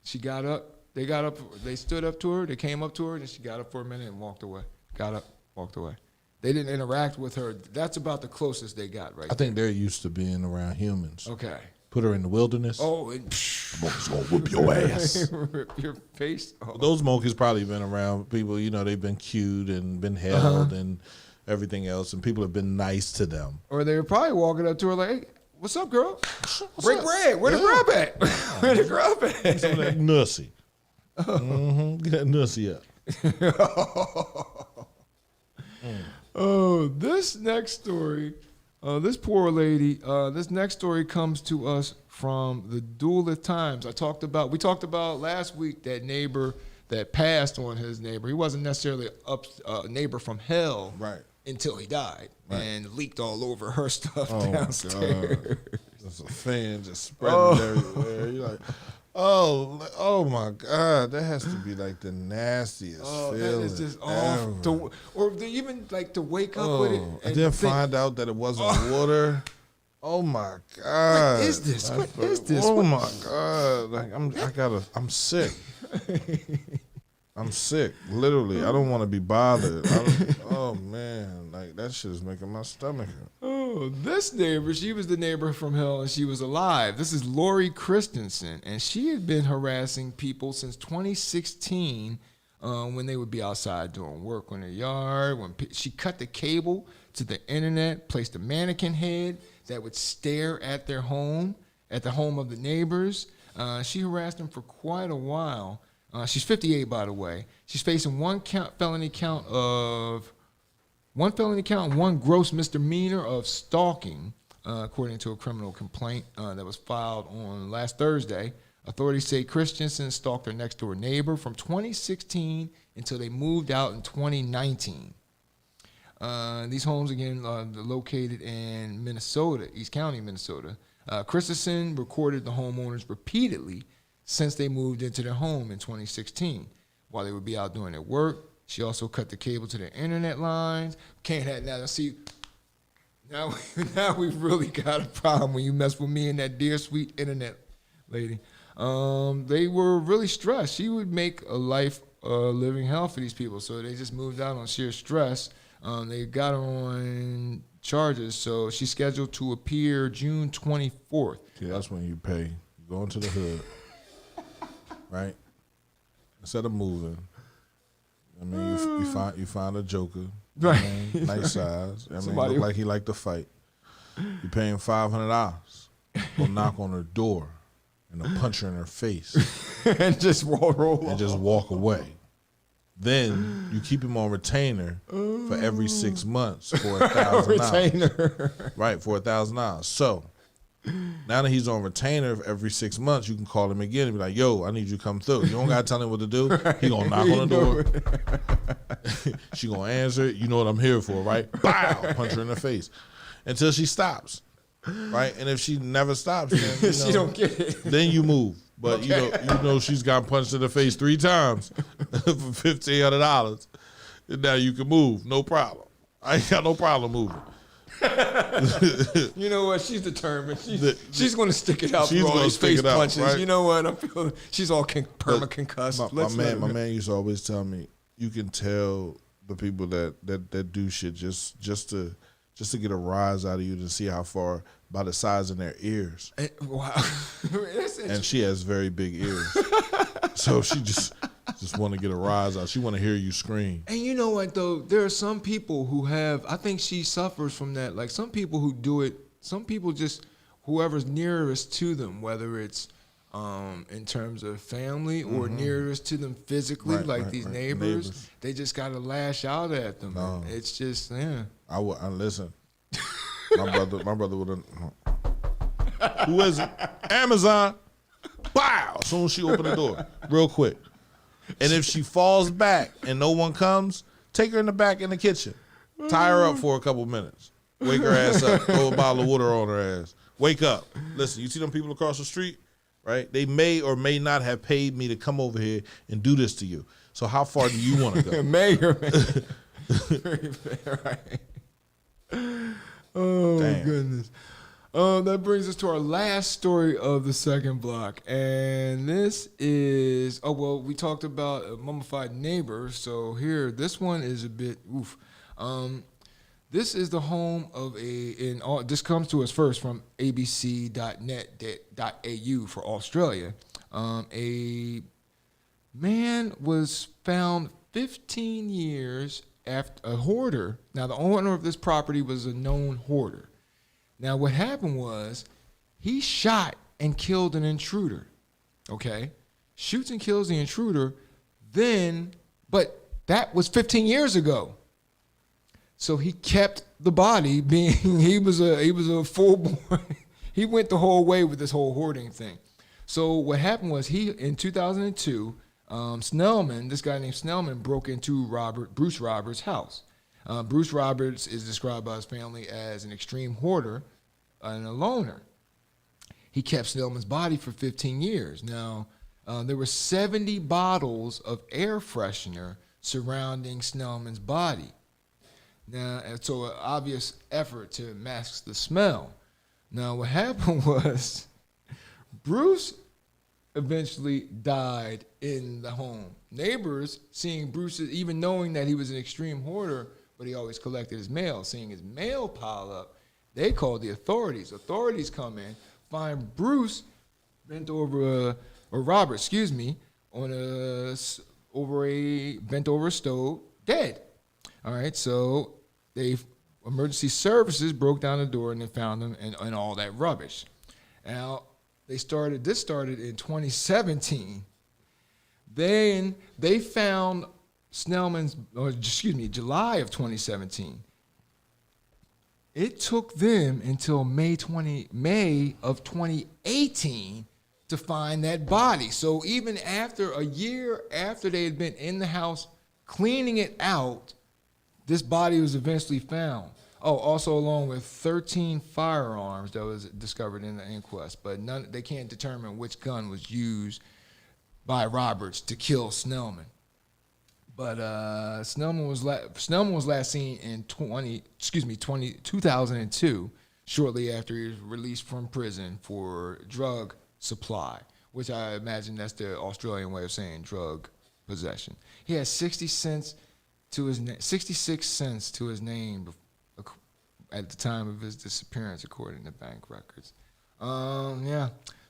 She got up. They got up. They stood up to her. They came up to her, and she got up for a minute and walked away. Got up, walked away. They didn't interact with her. That's about the closest they got, right? I think they're used to being around humans. Okay. Put her in the wilderness. Oh, monkeys gonna whip your ass. Rip your face off. Those monkeys probably been around people. They've been cued and been held and everything else, and people have been nice to them. Or they were probably walking up to her like, "Hey, what's up, girl? Break bread. Where the grub at? Where the grub at? Some of that nussy. Get that nussy up." Oh, this next story, this poor lady, this next story comes to us from the Duluth Times. We talked about last week that neighbor that passed on his neighbor. He wasn't necessarily a neighbor from hell, right, until he died, right, and leaked all over her stuff downstairs. downstairs. There's a fan just spreading everywhere. You're like, oh my God, that has to be like the nastiest feeling. That is just awful. Or even like to wake up with it and then find out that it wasn't water. Oh my God. What is this? What is this? Oh my God. Like I'm sick. I'm sick. Literally. I don't want to be bothered. Oh man. Like that shit is making my stomach hurt. Oh, this neighbor, she was the neighbor from hell and she was alive. This is Lori Christensen, and she had been harassing people since 2016 when they would be outside doing work on their yard. She cut the cable to the internet, placed a mannequin head that would stare at their home, at the home of the neighbors. She harassed them for quite a while. She's 58, by the way. She's facing one felony count and one gross misdemeanor of stalking, according to a criminal complaint that was filed on last Thursday. Authorities say Christensen stalked her next door neighbor from 2016 until they moved out in 2019. These homes, again, are located in Minnesota, East County, Minnesota. Christensen recorded the homeowners repeatedly since they moved into their home in 2016 while they would be out doing their work. She also cut the cable to their internet lines. Can't have now. See, now we've really got a problem when you mess with me and that dear sweet internet lady. They were really stressed. She would make a life living hell for these people, so they just moved out on sheer stress. They got her on charges, so she's scheduled to appear June 24th. Yeah, that's when you pay. You go into the hood, right? instead of moving, I mean, you find a joker, Right. nice size. I mean, Somebody- look like he like to fight. You pay him $500. Go knock on her door and punch her in her face and just roll and just walk away. Then you keep him on retainer for every 6 months for $1,000. Retainer. Right, for $1,000. So now that he's on retainer every 6 months, you can call him again and be like, yo, I need you to come through. You don't got to tell him what to do. He going to knock on the door. She going to answer it. You know what I'm here for, right? Bow! Punch her in the face until she stops. Right? And if she never stops, then, She don't get it. Then you move. But you know she's got punched in the face 3 times for $1,500. And now you can move. No problem. I ain't got no problem moving. You know what? She's determined. She's going to stick it out She's for all gonna these stick face it out, punches. right? You know what? I'm feeling. She's all perma-concussed. My man used to always tell me, you can tell the people that do shit just to get a rise out of you to see how far by the size of their ears. Wow. And she has very big ears. So she just want to get a rise out. She want to hear you scream. And you know what, though? There are some people who have, I think she suffers from that. Like some people who do it, some people just, whoever's nearest to them, whether it's in terms of family or nearest to them physically, these neighbors, they just got to lash out at them. No. It's just, yeah. I listen. My brother would have. Who is it? Amazon. Bow! As soon as she opened the door, real quick. And if she falls back and no one comes, take her in the back in the kitchen. Tie her up for a couple minutes. Wake her ass up. Throw a bottle of water on her ass. Wake up. Listen, you see them people across the street, right? They may or may not have paid me to come over here and do this to you. So how far do you want to go? May or may. Very fair, right? Oh, Damn. my goodness. That brings us to our last story of the second block. And this is, we talked about a mummified neighbor. So here, this one is a bit oof. This is the home of this comes to us first from abc.net.au for Australia. A man was found 15 years after a hoarder. Now, the owner of this property was a known hoarder. Now, what happened was he shot and killed an intruder. Okay? Shoots and kills the intruder. But that was 15 years ago. So he kept the body being, he was a full-born, he went the whole way with this whole hoarding thing. So what happened was in 2002, Snellman, this guy named Snellman, broke into Bruce Roberts' house. Bruce Roberts is described by his family as an extreme hoarder and a loner. He kept Snellman's body for 15 years. Now, there were 70 bottles of air freshener surrounding Snellman's body. Now, and so an obvious effort to mask the smell. Now, what happened was Bruce eventually died in the home. Neighbors, seeing Bruce, even knowing that he was an extreme hoarder, but he always collected his mail, seeing his mail pile up, they called the authorities. Authorities come in, find Bruce bent over Robert, on bent over a stove, dead. All right, so emergency services broke down the door and they found him and all that rubbish. Now, this started in 2017. Then they found July of 2017. It took them until May of 2018 to find that body. So even after a year after they had been in the house cleaning it out, this body was eventually found. Oh, also along with 13 firearms that was discovered in the inquest, but they can't determine which gun was used by Roberts to kill Snellman. But Snellman was last seen in 2002, shortly after he was released from prison for drug supply, which I imagine that's the Australian way of saying drug possession. He had 66 cents to his name at the time of his disappearance, according to bank records.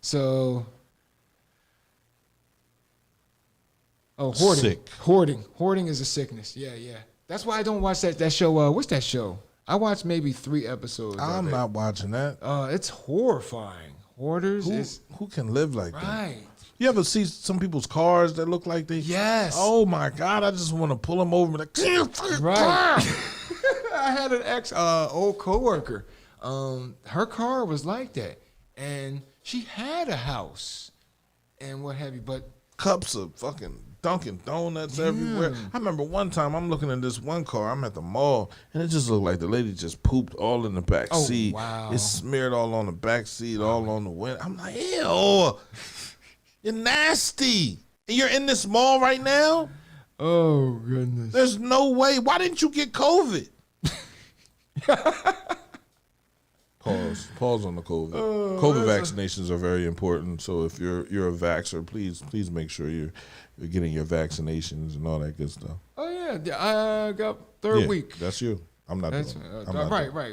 So Oh, hoarding. Sick. Hoarding is a sickness. Yeah. That's why I don't watch that show. What's that show? I watched maybe 3 episodes. I'm not watching that. It's horrifying. Hoarders Who can live like that? Right. You ever see some people's cars that look like they? Yes. Oh my God! I just want to pull them over and like, right. I had an old coworker. Her car was like that, and she had a house, and what have you. But cups of fucking Dunkin' Donuts everywhere. I remember one time I'm looking at this one car. I'm at the mall, and it just looked like the lady just pooped all in the back seat. Wow. It's smeared all on the back seat, all on the window. I'm like, ew, you're nasty. And you're in this mall right now? Oh, goodness. There's no way. Why didn't you get COVID? Pause on the COVID. COVID vaccinations are very important. So if you're a vaxxer, please make sure you're getting your vaccinations and all that good stuff. Oh yeah, I got third week. That's you. I'm not doing it. Right.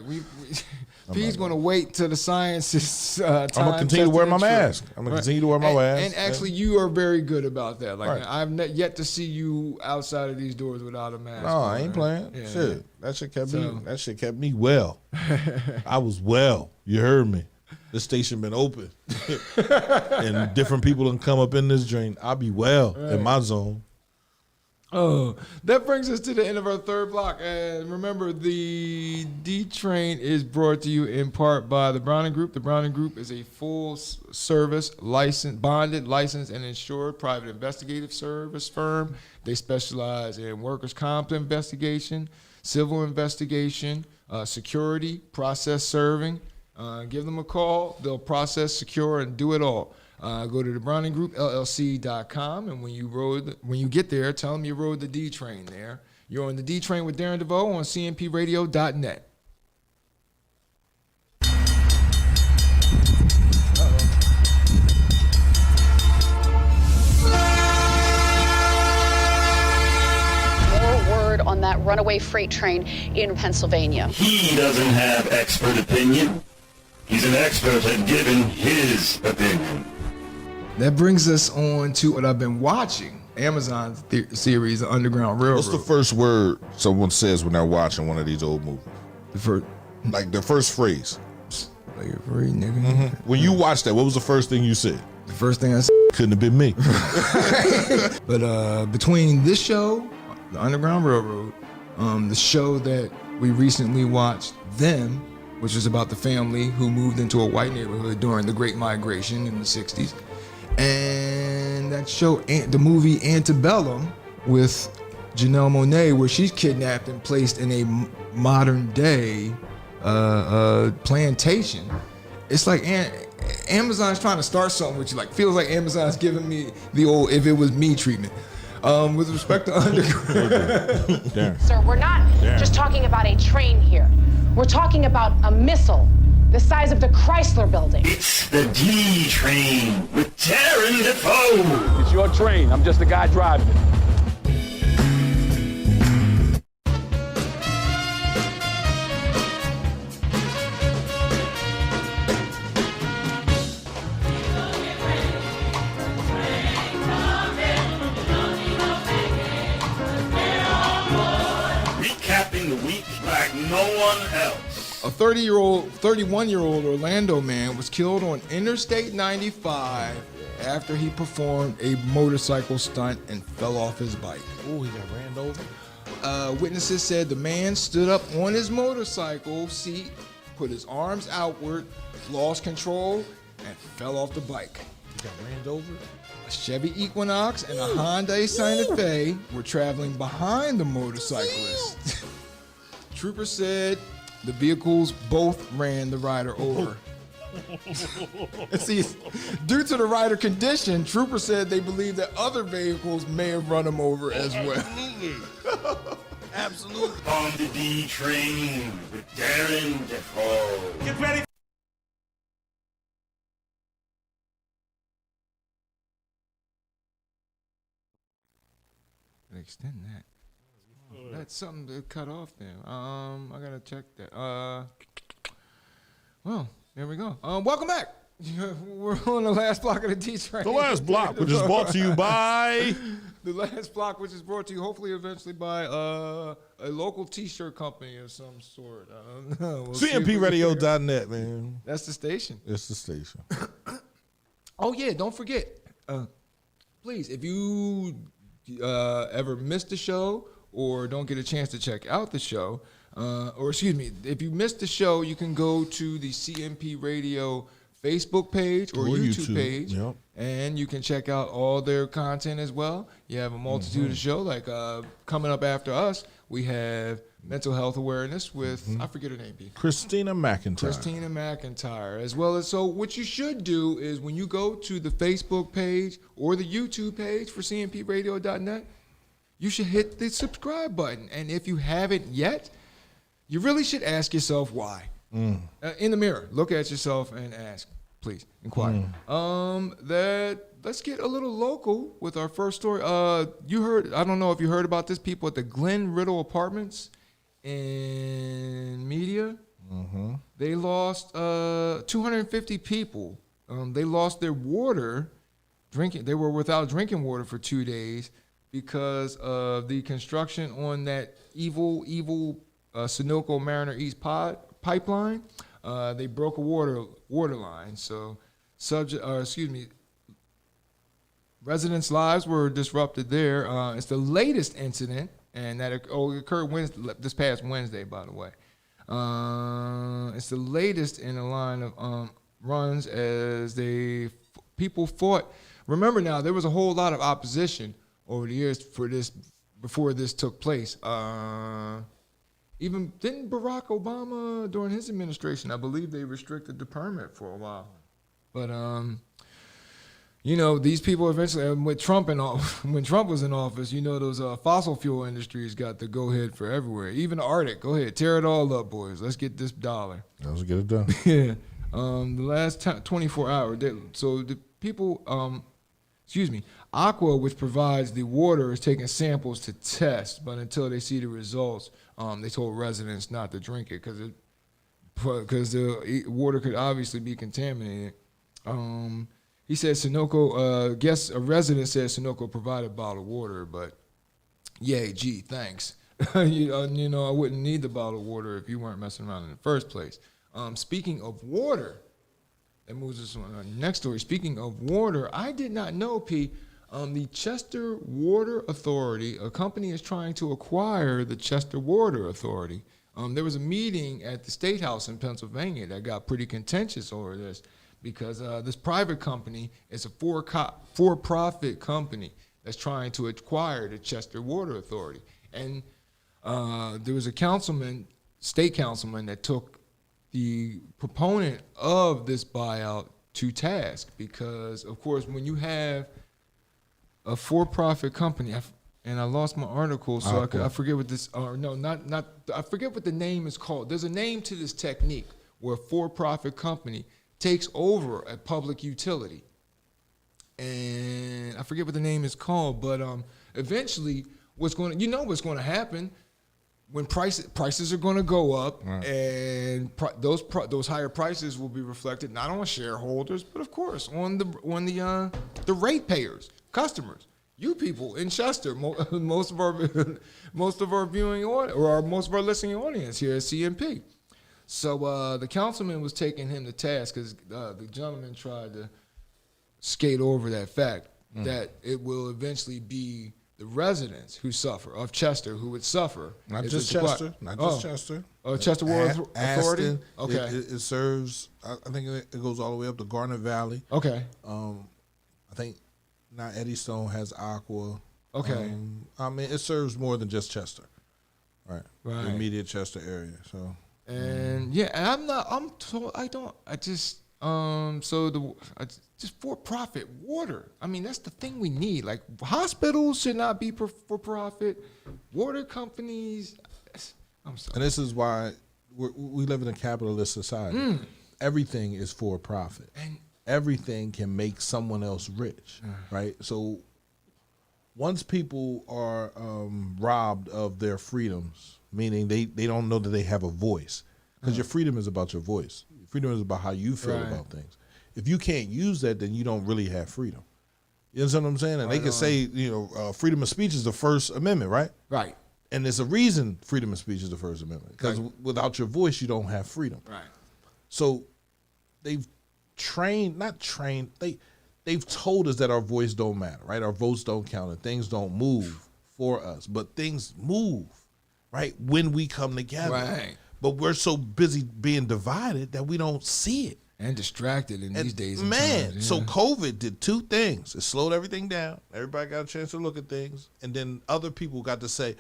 He's going to wait till the science is I'm going to continue to wear my mask. I'm going to continue to wear my mask. And actually, you are very good about that. Like, I've yet to see you outside of these doors without a mask. No, I ain't playing. Yeah. Shit. That shit kept me well. I was well. You heard me. This station been open. And different people can come up in this drain. I'll be well in my zone. Oh, that brings us to the end of our third block. And remember, the D Train is brought to you in part by the Browning Group. The Browning Group is a full-service, bonded, licensed, and insured private investigative service firm. They specialize in workers' comp investigation, civil investigation, security, process serving. Give them a call. They'll process, secure, and do it all. Go to thebrowninggroup.llc.com, and when you get there, tell them you rode the D Train there. You're on the D Train with Darren DeVoue on cmpradio.net. More word on that runaway freight train in Pennsylvania. He doesn't have expert opinion. He's an expert at giving his opinion. That brings us on to what I've been watching. Amazon's series, The Underground Railroad. What's the first word someone says when they're watching one of these old movies? The first phrase. Like a free nigga. Mm-hmm. When you watched that, what was the first thing you said? The first thing I said couldn't have been me. But between this show, The Underground Railroad, the show that we recently watched, Them, which was about the family who moved into a white neighborhood during the Great Migration in the 60s, and that show, the movie Antebellum with Janelle Monáe, where she's kidnapped and placed in a modern day plantation. It's like Amazon's trying to start something with you. Like, feels like Amazon's giving me the old "if it was me" treatment. With respect to Underground. Sir, we're not just talking about a train here. We're talking about a missile the size of the Chrysler Building. It's the D Train with Darren DeVoue. It's your train. I'm just the guy driving it. Recapping the week like no one else. A 31-year-old Orlando man was killed on Interstate 95 after he performed a motorcycle stunt and fell off his bike. Oh, he got ran over? Witnesses said the man stood up on his motorcycle seat, put his arms outward, lost control, and fell off the bike. He got ran over? A Chevy Equinox and a Hyundai Santa Fe were traveling behind the motorcyclist. Troopers said the vehicles both ran the rider over. See, due to the rider condition, troopers said they believe that other vehicles may have run him over as well. Absolutely. On the D Train with Darren DeVoue. Get ready. Extend that. That's something to cut off there. I gotta check that. Well, there we go. Welcome back. We're on the last block of the D Train. The last block, which is brought to you by The Last Block, which is brought to you hopefully eventually by a local T-shirt company of some sort. I don't know. We'll CMPradio.net, man. That's the station. It's the station. Oh yeah, don't forget. Please, if you ever missed the show or don't get a chance to check out the show, or excuse me, if you missed the show, you can go to the CMP Radio Facebook page or YouTube page, and you can check out all their content as well. You have a multitude of shows. Like coming up after us, we have Mental Health Awareness with, I forget her name, Christina McIntyre, as well as, so what you should do is when you go to the Facebook page or the YouTube page for cmpradio.net, you should hit the subscribe button. And if you haven't yet, you really should ask yourself why. In the mirror, look at yourself and ask, please, inquire. Let's get a little local with our first story. You heard, I don't know if you heard about this, people at the Glen Riddle Apartments in Media. They lost 250 people. They lost their water, drinking. They were without drinking water for 2 days because of the construction on that evil Sunoco Mariner East pipeline. They broke a water line, so residents' lives were disrupted there. It's the latest incident, and that occurred this past Wednesday, by the way. It's the latest in a line of runs as people fought. Remember now, there was a whole lot of opposition over the years for this before this took place. Even didn't Barack Obama during his administration, I believe they restricted the permit for a while. But these people eventually, with Trump when Trump was in office, those fossil fuel industries got the go ahead for everywhere. Even the Arctic, go ahead, tear it all up, boys. Let's get this dollar. Let's get it done. Yeah. The last 24 hours, so the people, Aqua, which provides the water, is taking samples to test, but until they see the results, they told residents not to drink it because the water could obviously be contaminated. He said Sunoco, a resident said Sunoco provided bottled water, but thanks. I wouldn't need the bottled water if you weren't messing around in the first place. Speaking of water, that moves us on our next story. Speaking of water, I did not know, P, the Chester Water Authority, a company is trying to acquire the Chester Water Authority. There was a meeting at the State House in Pennsylvania that got pretty contentious over this because this private company is a for-profit company that's trying to acquire the Chester Water Authority. And there was a state councilman that took the proponent of this buyout to task because, of course, when you have a for-profit company, and I lost my article, so I forget what this. I forget what the name is called. There's a name to this technique where a for-profit company takes over a public utility, and I forget what the name is called. But eventually, what's going to happen when prices are going to go up, and those higher prices will be reflected not on shareholders, but of course on the ratepayers. Customers, you people in Chester, most of our viewing audience, or most of our listening audience here at CMP. So the councilman was taking him to task because the gentleman tried to skate over that fact that it will eventually be the residents who suffer of Chester who would suffer. Not just Chester. Chester Water Authority. Aston, okay. It serves. I think it goes all the way up to Garnet Valley. Okay. I think. Now Eddystone has Aqua. Okay. It serves more than just Chester. Right. The immediate Chester area. So. And just for-profit water. I mean, that's the thing we need. Like hospitals should not be for profit. Water companies. I'm sorry. And this is why we live in a capitalist society. Everything is for profit. And everything can make someone else rich, right? So once people are robbed of their freedoms, meaning they don't know that they have a voice, because your freedom is about your voice. Freedom is about how you feel about things. If you can't use that, then you don't really have freedom. You understand what I'm saying? And they can say, freedom of speech is the First Amendment, right? Right. And there's a reason freedom of speech is the First Amendment. Because without your voice, you don't have freedom. Right. So they've they've told us that our voice don't matter, right? Our votes don't count and things don't move for us. But things move, right, when we come together. Right. But we're so busy being divided that we don't see it. And distracted in these days. And Man, times, yeah. so COVID did two things. It slowed everything down. Everybody got a chance to look at things. And then other people got to say,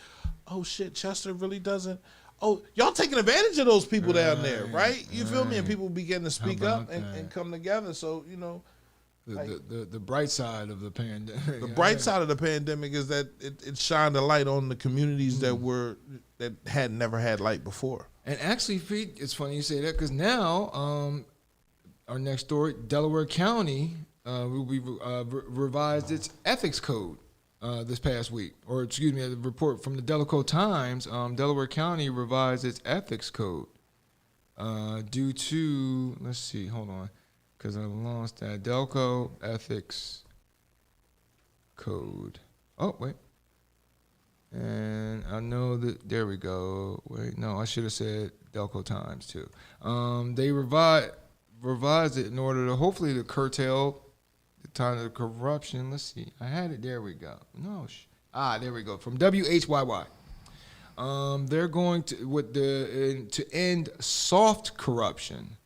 oh, shit, Chester really doesn't. Oh, y'all taking advantage of those people down there, right? You feel me? And people begin to speak up and come together. So, The bright side of the pandemic. The bright side of the pandemic is that it shined a light on the communities that had never had light before. And actually, Pete, it's funny you say that because now our next story, Delaware County will be revised its ethics code this past week. Or excuse me, a report from the Delco Times, Delaware County revised its ethics code due to, let's see, hold on, because I lost that. Delco Ethics Code. Oh, wait. And I know that, there we go. Wait, no, I should have said Delco Times too. They revised it in order to hopefully to curtail the time of corruption. Let's see. I had it. There we go. No. There we go. From WHYY. They're going to end soft corruption.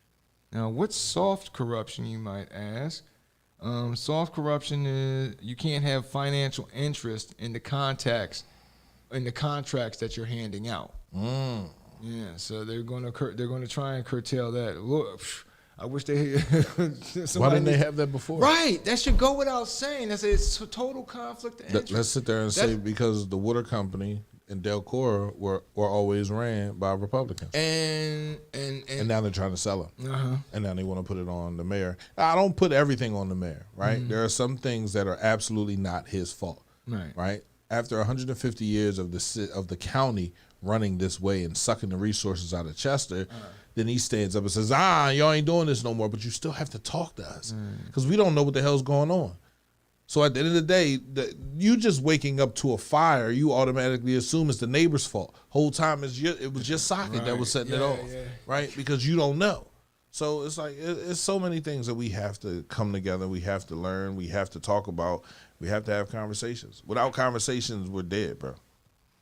Now, what's soft corruption, you might ask? Soft corruption is you can't have financial interest in the contracts that you're handing out. Yeah, so they're going to try and curtail that. Look, I wish they. Why didn't they have that before? Right, that should go without saying. It's a total conflict of interest. Let's sit there and say because the water company and Delcora were always ran by Republicans, and now they're trying to sell them, and now they want to put it on the mayor. I don't put everything on the mayor, right? There are some things that are absolutely not his fault, right? After 150 years of the county running this way and sucking the resources out of Chester, then he stands up and says, y'all ain't doing this no more, but you still have to talk to us because we don't know what the hell's going on. So at the end of the day, you just waking up to a fire, you automatically assume it's the neighbor's fault. Whole time it was just socket that was setting it off, right? Because you don't know. So it's like it's so many things that we have to come together. We have to learn. We have to talk about. We have to have conversations. Without conversations, we're dead, bro.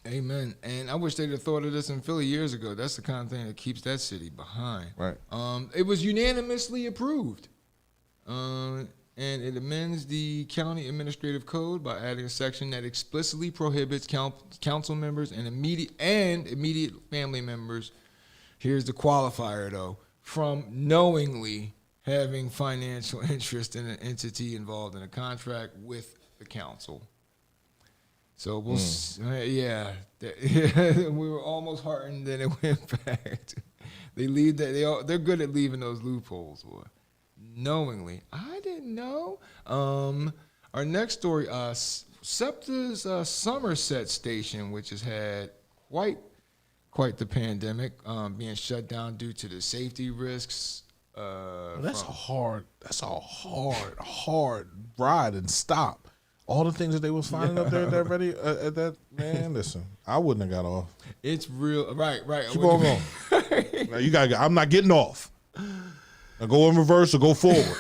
Amen. And I wish they'd have thought of this in Philly years ago. That's the kind of thing that keeps that city behind. Right. It was unanimously approved. And it amends the county administrative code by adding a section that explicitly prohibits council members and immediate family members, here's the qualifier though, from knowingly having financial interest in an entity involved in a contract with the council. So we'll, we were almost heartened, then it went back. They're good at leaving those loopholes, boy. Knowingly, I didn't know. Our next story, SEPTA's Somerset station, which has had quite the pandemic, being shut down due to the safety risks. That's a hard ride and stop. All the things that they was finding up there at that man. Listen, I wouldn't have got off. It's real, right. Keep on going. Now you gotta. I'm not getting off. Now go in reverse or go forward.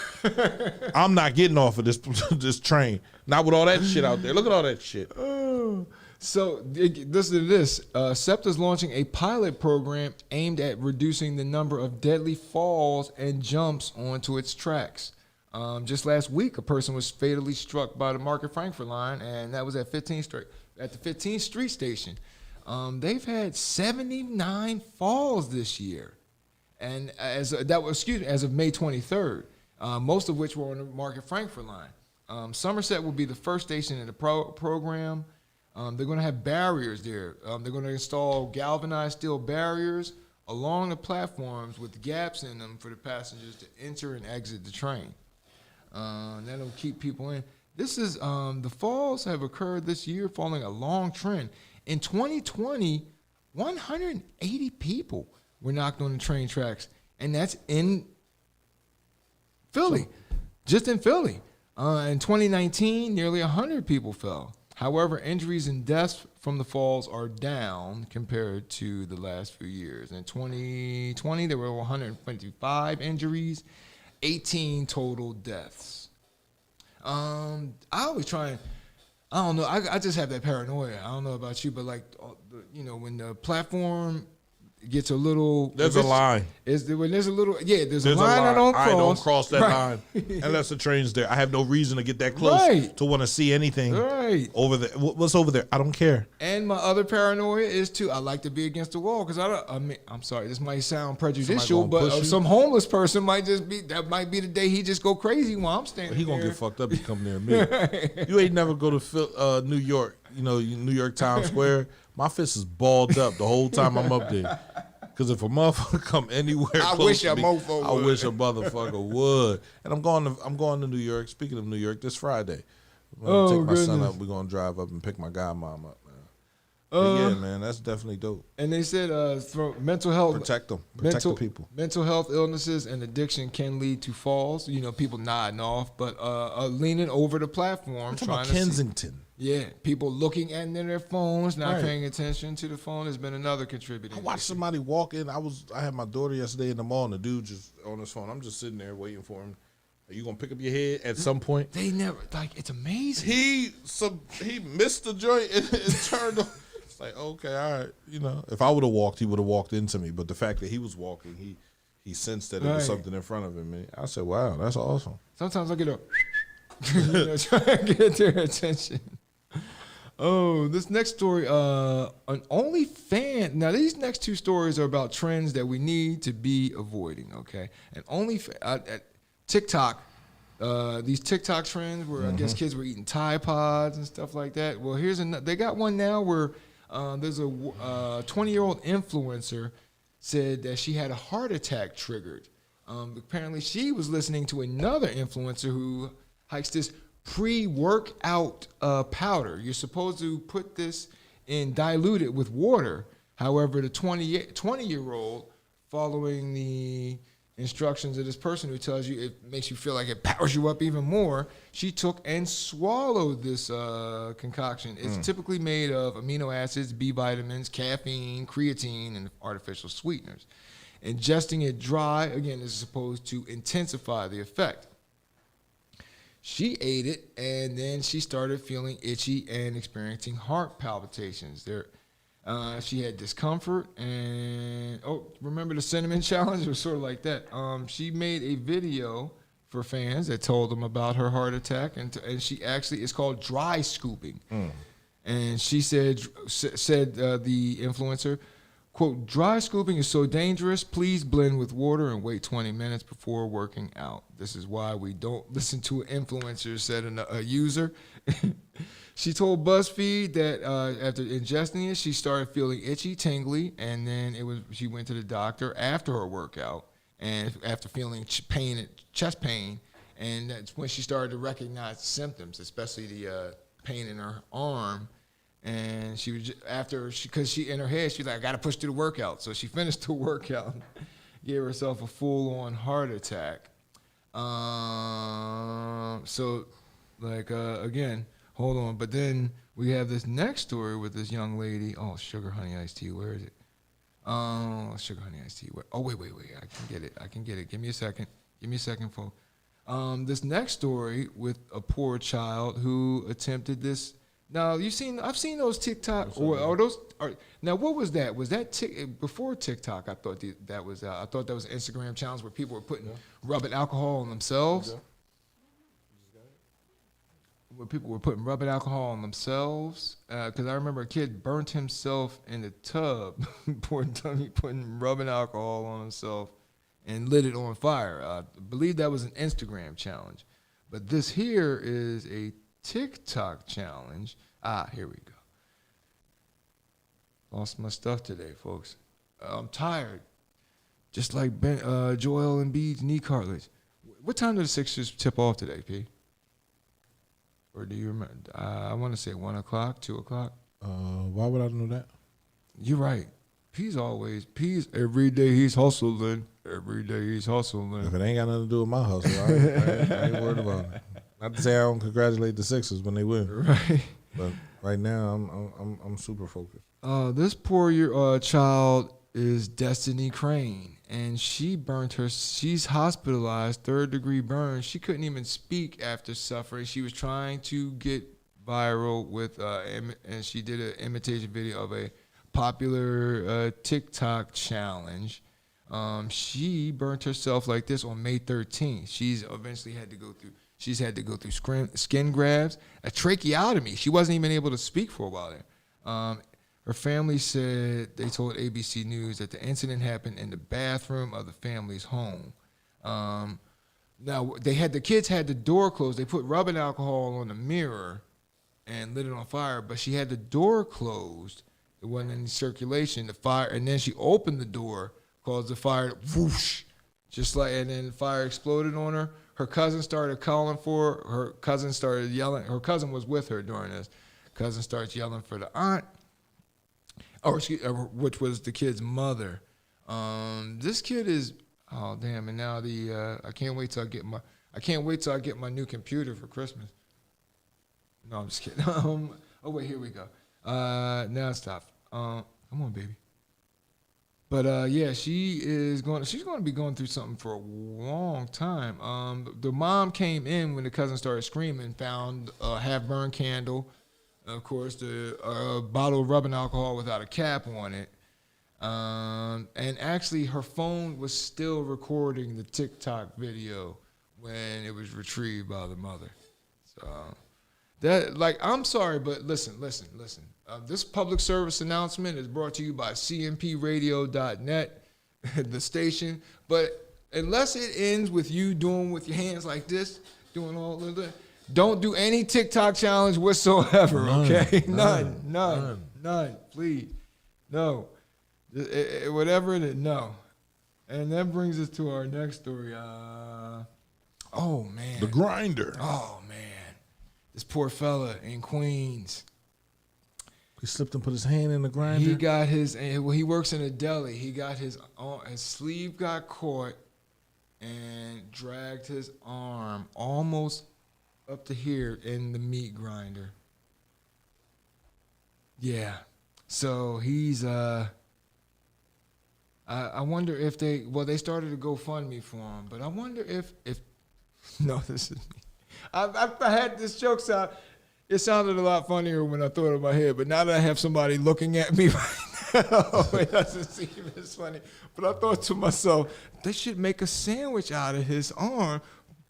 I'm not getting off of this train. Not with all that shit out there. Look at all that shit. So listen to this. SEPTA's launching a pilot program aimed at reducing the number of deadly falls and jumps onto its tracks. Just last week, a person was fatally struck by the Market Frankfurt line, and that was at 15th Street, at the 15th Street station. They've had 79 falls this year. And as of May 23rd, most of which were on the Market Frankfurt line. Somerset will be the first station in the program. They're going to have barriers there. They're going to install galvanized steel barriers along the platforms with gaps in them for the passengers to enter and exit the train. That'll keep people in. This is the falls have occurred this year, following a long trend. In 2020, 180 people were knocked on the train tracks, and that's in Philly, just in Philly. In 2019, nearly 100 people fell. However, injuries and deaths from the falls are down compared to the last few years. In 2020, there were 125 injuries, 18 total deaths. I always try and, I don't know, I just have that paranoia. I don't know about you, but like, when the platform gets a little... There's a line. When there's a little... Yeah, there's a line I don't cross. I don't cross that right. line unless the train's there. I have no reason to get that close to want to see anything over there. What's over there? I don't care. And my other paranoia is, too, I like to be against the wall because I'm sorry, this might sound prejudicial, but some homeless person might just be... That might be the day he just go crazy while I'm standing there. He going to get fucked up if he come near me. You ain't never go to New York, New York Times Square. My fist is balled up the whole time I'm up there. Because if a motherfucker come anywhere close to me, I wish a motherfucker would. And I'm going to New York. Speaking of New York, this Friday. I'm going to take my son up. We're going to drive up and pick my godmom up, man. Yeah, man, that's definitely dope. And they said for mental health. Protect them. Protect the people. Mental health illnesses and addiction can lead to falls. People nodding off, but leaning over the platform. Trying to Kensington. Yeah, people looking at their phones, not paying attention to the phone has been another contributor. I watched somebody walk in. I had my daughter yesterday in the mall, and the dude just on his phone. I'm just sitting there waiting for him. Are you gonna pick up your head at some point? They never it's amazing. He missed the joint and turned. It's like, okay, all right. If I would have walked, he would have walked into me. But the fact that he was walking, he sensed that it was something in front of him. I said, wow, that's awesome. Sometimes I get try to get their attention. Oh, this next story, an OnlyFans. Now, these next two stories are about trends that we need to be avoiding, okay? And TikTok, these TikTok trends where I guess kids were eating Tide Pods and stuff like that. Well, they got one now where there's a 20-year-old influencer said that she had a heart attack triggered. Apparently, she was listening to another influencer who hikes this pre-workout powder. You're supposed to put this and dilute it with water. However, the 20-year-old, following the instructions of this person who tells you it makes you feel like it powers you up even more, she took and swallowed this concoction. It's typically made of amino acids, B vitamins, caffeine, creatine, and artificial sweeteners. Ingesting it dry, again, is supposed to intensify the effect. She ate it, and then she started feeling itchy and experiencing heart palpitations. She had discomfort, and remember the cinnamon challenge? It was sort of like that. She made a video for fans that told them about her heart attack, and she actually, it's called dry scooping. And she said the influencer, quote, "Dry scooping is so dangerous. Please blend with water and wait 20 minutes before working out. This is why we don't listen to influencers," said a user. She told BuzzFeed that after ingesting it, she started feeling itchy, tingly, and then she went to the doctor after her workout, and after feeling chest pain, and that's when she started to recognize the symptoms, especially the pain in her arm. And she was because she in her head she's like, I gotta push through the workout. So she finished the workout, gave herself a full-on heart attack. Again, hold on. But then we have this next story with this young lady. Oh, sugar honey iced tea. Where is it? Sugar honey iced tea. Wait. I can get it. Give me a second, folks. This next story with a poor child who attempted this. Now I've seen those TikTok now what was that? Was that before TikTok? I thought that was I thought that was an Instagram challenge where people were rubbing alcohol on themselves. Where people were putting rubbing alcohol on themselves. Because I remember a kid burnt himself in the tub, putting rubbing alcohol on himself and lit it on fire. I believe that was an Instagram challenge. But this here is a TikTok challenge. Here we go. Lost my stuff today, folks. I'm tired. Just like Joel Embiid's knee cartilage. What time did the Sixers tip off today, P? Or do you remember? I want to say 1 o'clock, 2 o'clock. Why would I know that? You're right. P's every day he's hustling. Every day he's hustling. If it ain't got nothing to do with my hustle, I ain't worried about it. Not to say I don't congratulate the Sixers when they win, Right. but right now I'm super focused. This poor child is Destiny Crane, and she's hospitalized, 3rd-degree burn. She couldn't even speak after suffering. She was trying to get viral with, and she did an imitation video of a popular TikTok challenge. She burnt herself like this on May 13th. She's had to go through skin grafts, a tracheotomy. She wasn't even able to speak for a while there. Her family said they told ABC News that the incident happened in the bathroom of the family's home. Now the kids had the door closed. They put rubbing alcohol on the mirror and lit it on fire, but she had the door closed. There wasn't any circulation. The fire, and then she opened the door, caused the fire to whoosh, and then the fire exploded on her. Her cousin started calling for her. Her cousin started yelling. Her cousin was with her during this. Cousin starts yelling for the aunt, which was the kid's mother. This kid is, oh damn! And now I can't wait till I get my new computer for Christmas. No, I'm just kidding. Oh wait, here we go. Now stop. Come on, baby. But yeah, she's going to be going through something for a long time. The mom came in when the cousin started screaming, found a half-burned candle, of course, the bottle of rubbing alcohol without a cap on it, and actually her phone was still recording the TikTok video when it was retrieved by the mother. So I'm sorry, but listen. This public service announcement is brought to you by cmpradio.net, the station. But unless it ends with you doing with your hands like this, doing all of that, don't do any TikTok challenge whatsoever, okay? None, please. No. Whatever it is, no. And that brings us to our next story. Oh, man. The Grinder. Oh, man. This poor fella in Queens. He slipped and put his hand in the grinder. He got he works in a deli. He got his sleeve got caught and dragged his arm almost up to here in the meat grinder. Yeah. So he's I wonder if they started a GoFundMe for him, but I wonder if no, this is me. I had this joke sound. It sounded a lot funnier when I thought it in my head, but now that I have somebody looking at me right now, it doesn't seem as funny. But I thought to myself, they should make a sandwich out of his arm,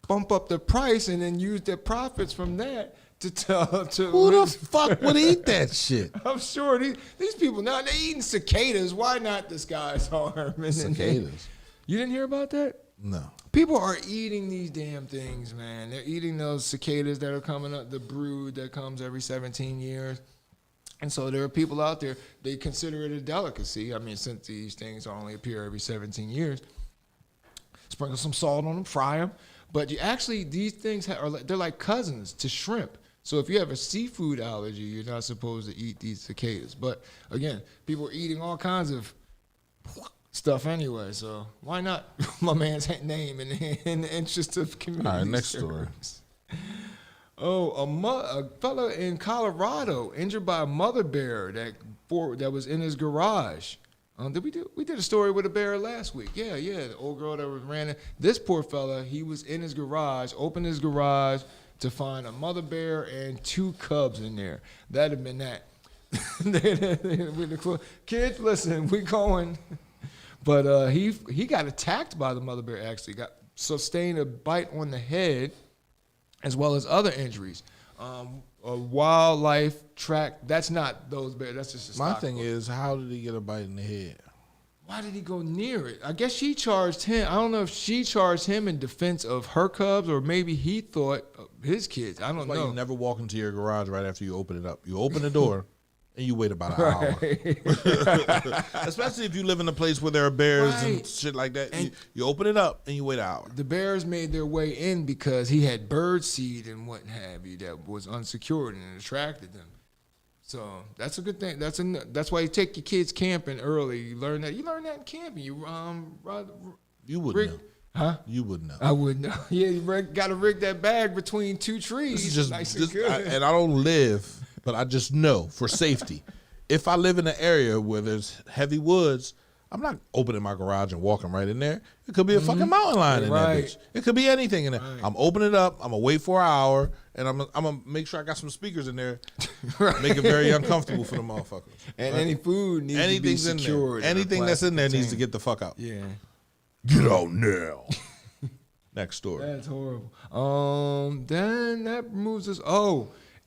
bump up the price, and then use their profits from that to tell to. Who the fuck would eat that shit? I'm sure these people now they're eating cicadas. Why not this guy's arm? Cicadas. You didn't hear about that? No. People are eating these damn things, man. They're eating those cicadas that are coming up, the brood that comes every 17 years. And so there are people out there, they consider it a delicacy. I mean, since these things only appear every 17 years. Sprinkle some salt on them, fry them. But these things they're like cousins to shrimp. So if you have a seafood allergy, you're not supposed to eat these cicadas. But again, people are eating all kinds of stuff anyway, so why not my man's name in the interest of community? All right, next service. Story. A fella in Colorado injured by a mother bear that was in his garage. We did a story with a bear last week. Yeah, the old girl that ran in. This poor fella, he was in his garage, opened his garage to find a mother bear and 2 cubs in there. That'd have been that. Kids, listen, we going. But he got attacked by the mother bear, actually. Sustained a bite on the head as well as other injuries. A wildlife track, that's not those bears, that's just a My stock thing book. is, how did he get a bite in the head? Why did he go near it? I guess she charged him. I don't know if she charged him in defense of her cubs or maybe he thought of his kids. I don't That's why know. you never walk into your garage right after you open it up. You open the door. And you wait about an hour. Especially if you live in a place where there are bears and shit like that. And you open it up and you wait an hour. The bears made their way in because he had bird seed and what have you that was unsecured and it attracted them. So that's a good thing. That's why you take your kids camping early. You learn that in camping. You wouldn't know. Huh? You wouldn't know. I wouldn't know. Yeah, you got to rig that bag between two trees. This is just, nice and good. and I don't live, but I just know for safety. If I live in an area where there's heavy woods, I'm not opening my garage and walking right in there. It could be a fucking mountain lion in that bitch. It could be anything in there. Right. I'm opening it up. I'm gonna wait for an hour, and I'm gonna make sure I got some speakers in there. Make it very uncomfortable for the motherfuckers. And any food needs to be secured. Anything that's in there needs to get the fuck out. Yeah. Get out now. Next story. That's horrible. Then that moves us.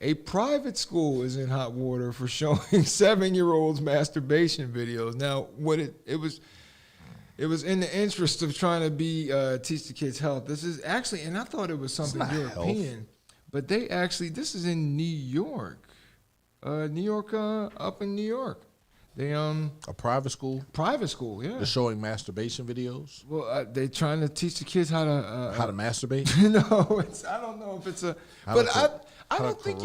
A private school is in hot water for showing 7-year-olds masturbation videos. Now, it was in the interest of trying to teach the kids health. This is actually, and I thought it was something European, but this is in New York, up in New York. They a private school. Private school, yeah. They're showing masturbation videos. Well, they're trying to teach the kids how to masturbate. No, I don't know if it's a. I don't think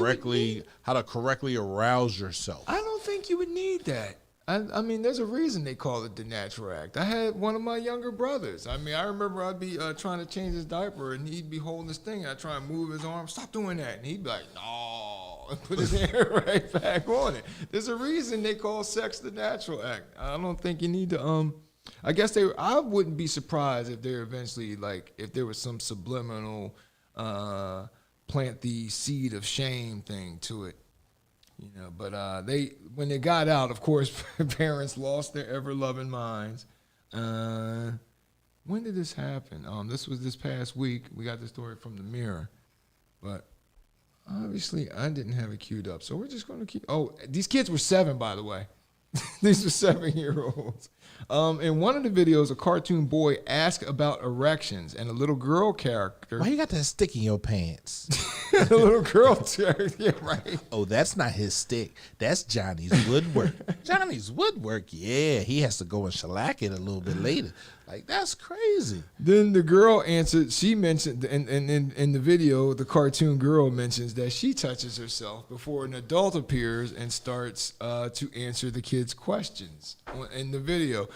how to correctly arouse yourself. I don't think you would need that. I mean, there's a reason they call it the natural act. I had one of my younger brothers. I mean, I remember I'd be trying to change his diaper, and he'd be holding this thing. I'd try and move his arm. Stop doing that. And he'd be like, no, and put his hand right back on it. There's a reason they call sex the natural act. I don't think you need to. I guess I wouldn't be surprised if they're eventually, like, if there was some subliminal plant the seed of shame thing to it. You know, but when they got out, of course, parents lost their ever-loving minds. When did this happen? This was this past week. We got the story from the Mirror, but obviously I didn't have it queued up, so we're just going to keep. Oh, these kids were 7, by the way. These were 7-year-olds. In one of the videos, a cartoon boy asked about erections, and a little girl character. Why you got that stick in your pants? A little girl character, yeah, right. Oh, that's not his stick. That's Johnny's woodwork. Johnny's woodwork, yeah. He has to go and shellac it a little bit later. Like, that's crazy. Then the girl answered, she mentioned, in the video, the cartoon girl mentions that she touches herself before an adult appears and starts to answer the kids' questions in the video.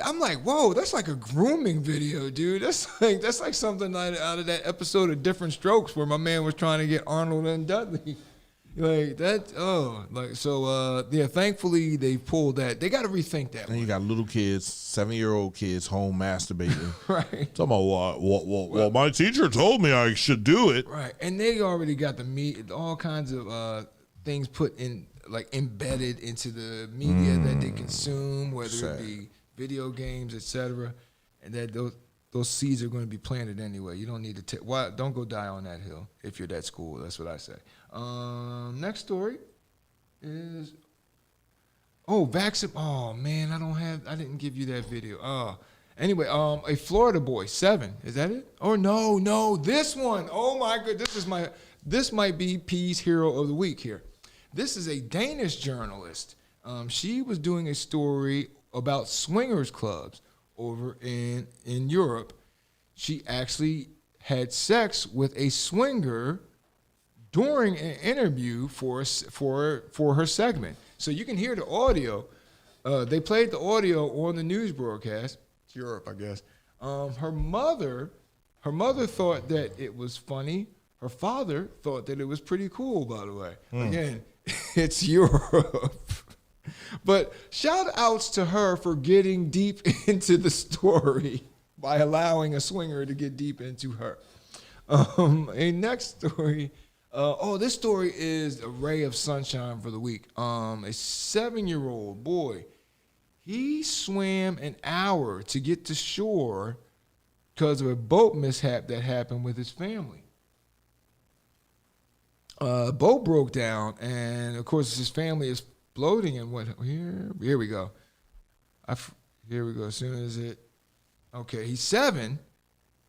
I'm like, whoa, that's like a grooming video, dude. That's like something out of that episode of Different Strokes where my man was trying to get Arnold and Dudley. Like that, yeah. Thankfully they pulled that. They got to rethink that. And you got little kids, 7-year-old kids home masturbating. Right. Talking about well, my teacher told me I should do it. Right, and they already got all kinds of things put in, like embedded into the media that they consume, whether it be video games, etc. And that those seeds are going to be planted anyway. You don't need to don't go die on that hill if you're that school. That's what I say. Next story is vaccine. Oh man, I didn't give you that video. Anyway, a Florida boy, 7. Is that it? Oh no, this one. Oh my god, this might be P's hero of the week here. This is a Danish journalist. She was doing a story about swingers clubs over in Europe. She actually had sex with a swinger during an interview for her segment. So you can hear the audio. They played the audio on the news broadcast. It's Europe, I guess. Her mother thought that it was funny. Her father thought that it was pretty cool, by the way. Again, it's Europe. But shout outs to her for getting deep into the story by allowing a swinger to get deep into her. A next story. This story is a ray of sunshine for the week. A 7-year-old boy, he swam an hour to get to shore because of a boat mishap that happened with his family. Boat broke down, and of course his family is floating in what? Here we go. Here we go. As soon as he's 7,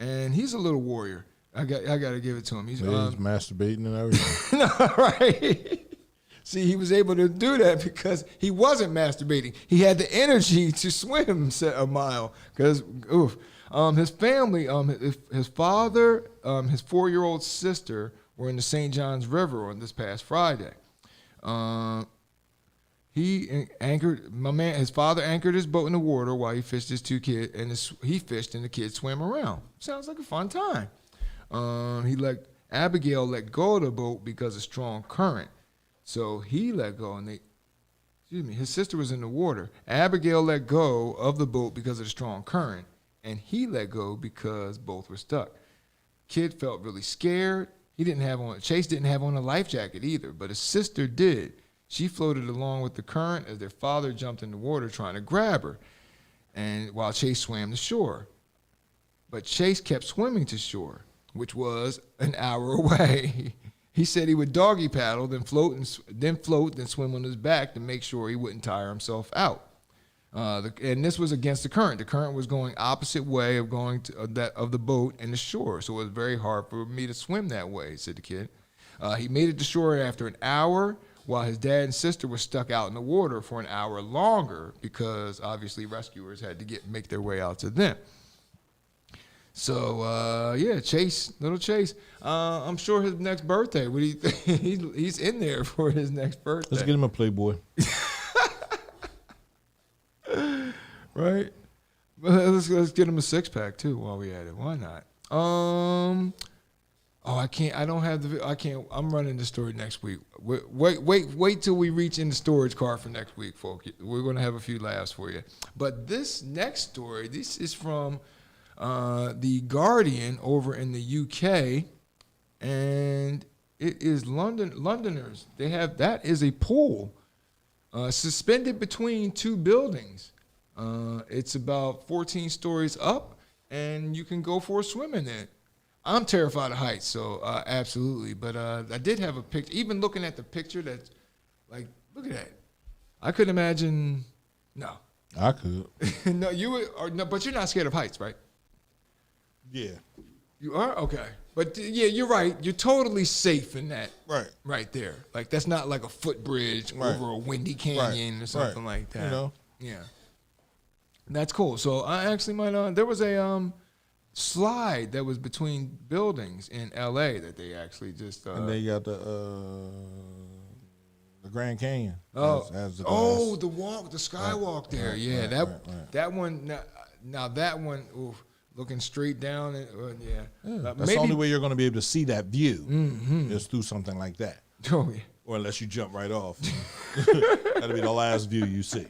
and he's a little warrior. I got to give it to him. He's masturbating and everything. No, right. See, he was able to do that because he wasn't masturbating. He had the energy to swim a mile. Because, his family, his father, his 4-year-old sister were in the St. John's River on this past Friday. he anchored his father anchored his boat in the water while he fished his 2 kids, and he fished and the kids swam around. Sounds like a fun time. Abigail let go of the boat because of strong current. So he let go, and his sister was in the water. Abigail let go of the boat because of the strong current, and he let go because both were stuck. Kid felt really scared. Chase didn't have on a life jacket either, but his sister did. She floated along with the current as their father jumped in the water trying to grab her, and while Chase swam to shore. But Chase kept swimming to shore, which was an hour away. He said he would doggy paddle, then float, then swim on his back to make sure he wouldn't tire himself out. And this was against the current. The current was going opposite way of going to that of the boat and the shore, so it was very hard for me to swim that way, said the kid. He made it to shore after an hour, while his dad and sister were stuck out in the water for an hour longer because obviously rescuers had to make their way out to them. So little Chase. I'm sure his next birthday. What do you think? He's in there for his next birthday. Let's get him a Playboy. Right. Let's get him a 6-pack too while we at it. Why not? I can't. I don't have the. I can't. I'm running the story next week. Wait till we reach in the storage car for next week, folks. We're gonna have a few laughs for you. But this next story, this is from the Guardian over in the UK, and it is Londoners. That is a pool suspended between 2 buildings. It's about 14 stories up, and you can go for a swim in it. I'm terrified of heights, so absolutely. But I did have a picture. Even looking at the picture, that's like, look at that. I couldn't imagine. No, I could. No, you would. Or, no, but you're not scared of heights, right? Yeah. You are? Okay. But yeah, you're right. You're totally safe in that. Right. Right there. Like that's not like a footbridge over a windy canyon or something like that. You know. Yeah. That's cool. So I actually might. There was a slide that was between buildings in L.A. that they actually just. And they got the Grand Canyon. Oh, the walk, the skywalk there. Right, yeah, right. that one. Now that one. Oof. Looking straight down, that's the only way you're going to be able to see that view is through something like that. Oh yeah. Or unless you jump right off, that'll be the last view you see.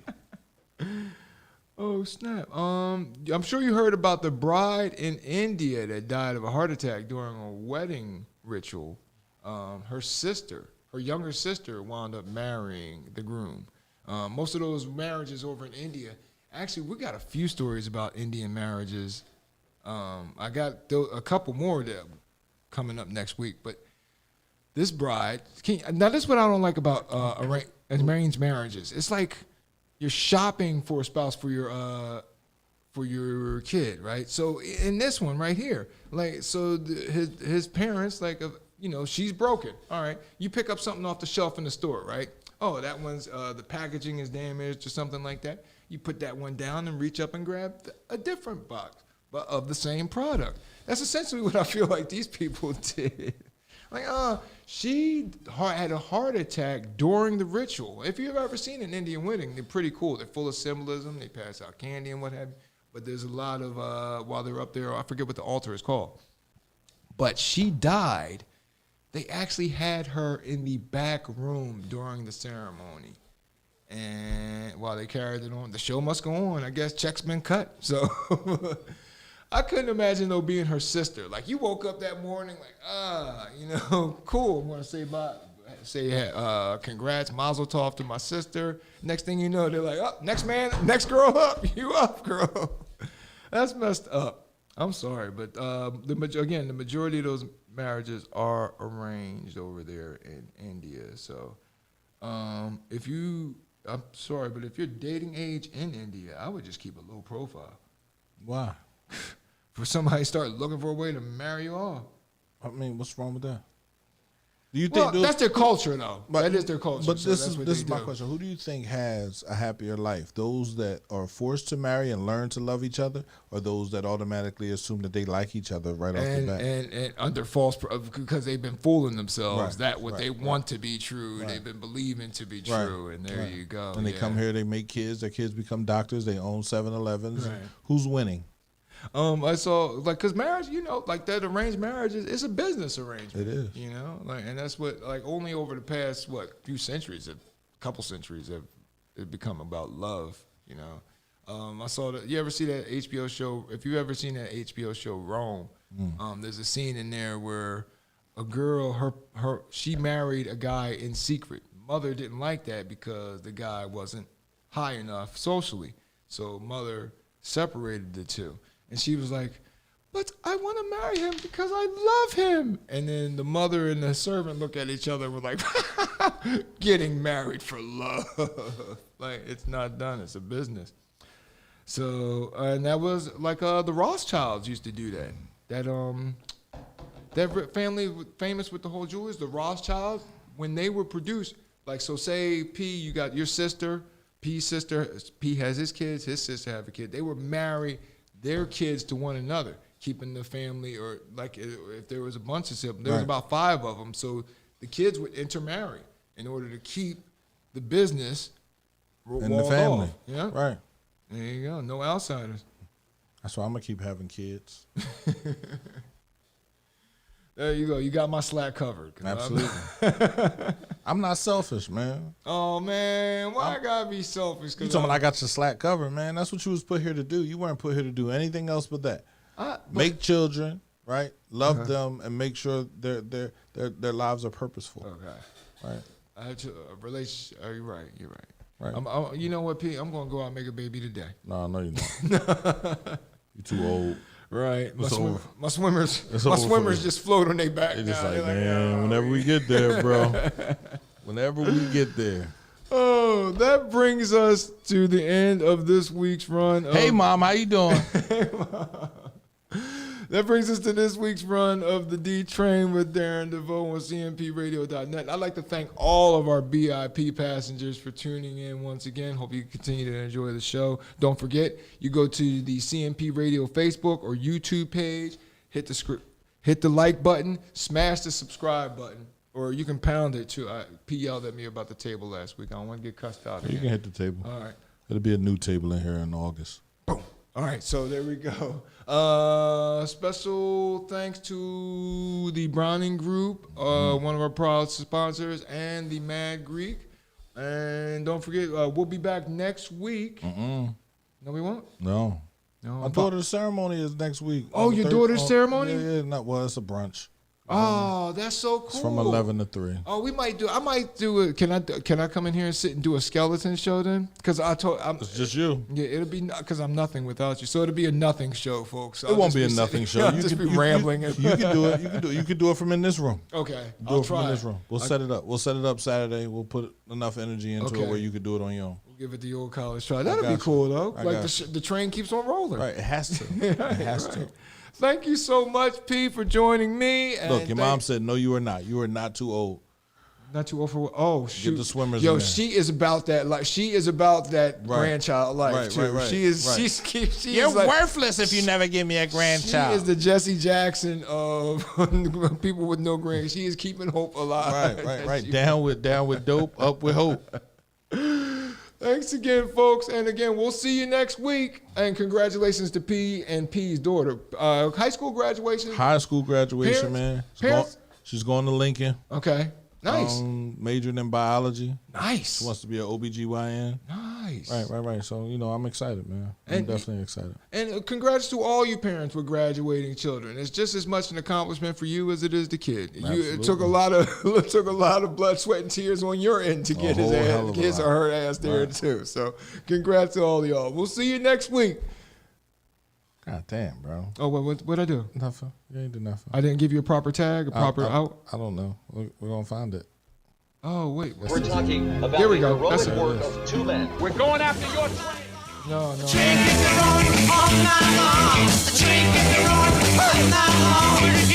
Oh snap! I'm sure you heard about the bride in India that died of a heart attack during a wedding ritual. Her younger sister, wound up marrying the groom. Most of those marriages over in India. Actually, we got a few stories about Indian marriages. I got a couple more that coming up next week, but this bride, now this is what I don't like about arranged marriages. It's like you're shopping for a spouse for your kid, right? So in this one right here, his parents, she's broken. All right, you pick up something off the shelf in the store, right? Oh, that one's the packaging is damaged or something like that. You put that one down and reach up and grab a different box, but of the same product. That's essentially what I feel like these people did. She had a heart attack during the ritual. If you've ever seen an Indian wedding, they're pretty cool. They're full of symbolism. They pass out candy and what have you. But there's a lot of, while they're up there, I forget what the altar is called. But she died. They actually had her in the back room during the ceremony. And while they carried it on, the show must go on. I guess check's been cut. So I couldn't imagine though being her sister. Like you woke up that morning like, cool. I'm gonna say congrats, mazel tov to my sister. Next thing you know, they're like, oh, next girl up, you up, girl. That's messed up. I'm sorry, but the majority of those marriages are arranged over there in India. So I'm sorry, but if you're dating age in India, I would just keep a low profile. Why? For somebody to start looking for a way to marry you off. I mean, what's wrong with that? Do you think that's their culture, though? But, that is their culture. But so this that's what is they my do. question. Who do you think has a happier life? Those that are forced to marry and learn to love each other, or those that automatically assume that they like each other right off the bat? And under false, because they've been fooling themselves Right, that what right, they right. want to be true, Right. they've been believing to be Right, true, and there right. you go. And they come here, they make kids. Their kids become doctors. They own 7-Elevens. Right. Who's winning? I saw like because marriage, like that arranged marriage is a business arrangement. It is. And that's what only over the past few centuries, a couple centuries have it become about love. I saw that. You ever see that HBO show? If you ever seen that HBO show Rome, there's a scene in there where a girl she married a guy in secret. Mother didn't like that because the guy wasn't high enough socially, so mother separated the two. And she was like, but I want to marry him because I love him. And then the mother and the servant look at each other and were like, getting married for love. Like, it's not done. It's a business. So, and that was like the Rothschilds used to do that. That family famous with the whole jewelers, the Rothschilds, when they were produced, like, so say P, you got your sister, P's sister, P has his kids, his sister have a kid. They would marry their kids to one another, keeping the family, or like if there was a bunch of siblings, there was about 5 of them, so the kids would intermarry in order to keep the business In the family. off. Yeah, Right. There you go. No outsiders. That's why I'm going to keep having kids. There you go. You got my slack covered. Absolutely. I'm not selfish, man. Oh, man. Why I got to be selfish? You talking about I got your slack covered, man. That's what you was put here to do. You weren't put here to do anything else but that. Make children, right? Love them and make sure their lives are purposeful. Okay. Right. I had to, a relationship. You're right. You're right. Right. You know what, P? I'm going to go out and make a baby today. No, you're not. You're too old. Right. My over. swimmers over. just float on their back They're now. just like, They're man, whenever we get there, bro. Whenever we get there. Oh, that brings us to the end of this week's run. Hey, Mom, how you doing? That brings us to this week's run of the D Train with Darren DeVoue on CMPRadio.net. I'd like to thank all of our BIP passengers for tuning in once again. Hope you continue to enjoy the show. Don't forget, you go to the CMP Radio Facebook or YouTube page, hit the like button, smash the subscribe button, or you can pound it too. P yelled at me about the table last week. I don't want to get cussed out. You can hit the table. All right. It'll be a new table in here in August. Boom. All right, so there we go. Special thanks to the Browning Group, one of our proud sponsors, and the Mad Greek. And don't forget, we'll be back next week. No, we won't? No. My daughter's ceremony is next week. Oh, your daughter's ceremony? Yeah. Well, it's a brunch. Oh, that's so cool. It's from 11 to 3. Oh, I might do it. Can I come in here and sit and do a skeleton show then? Because it's just you. Yeah, it'll be because I'm nothing without you. So it'll be a nothing show, folks. It won't be a nothing show. I'll just be rambling. You can do it. You can do it from in this room. Okay, I'll try. From in this room. We'll set it up. We'll set it up Saturday. We'll put enough energy into it where you can do it on your own. We'll give it the old college try. That'll be cool though. Like the train keeps on rolling. Right. It has to. It has to. Thank you so much, P, for joining me. And look, your mom said, no, you are not. You are not too old. Not too old for what? Oh, shoot. Get the swimmers Yo, in there. she is about that. Like, she is about that grandchild life, too. Right. She is. Right. She You're is like, worthless if you never give me a grandchild. She is the Jesse Jackson of people with no grand. She is keeping hope alive. Right. Down with dope, up with hope. Thanks again, folks. And again, we'll see you next week. And congratulations to P and P's daughter. High school graduation? High school graduation, Parents? man. She's going to Lincoln. Okay. Nice. Majoring in biology. Nice. She wants to be an OBGYN. Nice. Right. So, I'm excited, man. I'm definitely excited. And congrats to all you parents with graduating children. It's just as much an accomplishment for you as it is the kid. It took a lot of blood, sweat, and tears on your end to get his or her ass there too. So congrats to all y'all. We'll see you next week. God damn, bro. Oh, what'd I do? Nothing. You ain't do nothing. I didn't give you a proper tag, out? I don't know. We're going to find it. Oh, wait. We're talking about Here we the go. heroic work of 2 men. We're going after your train. No. Drink if you're on all night long. Drink if you're on all night long.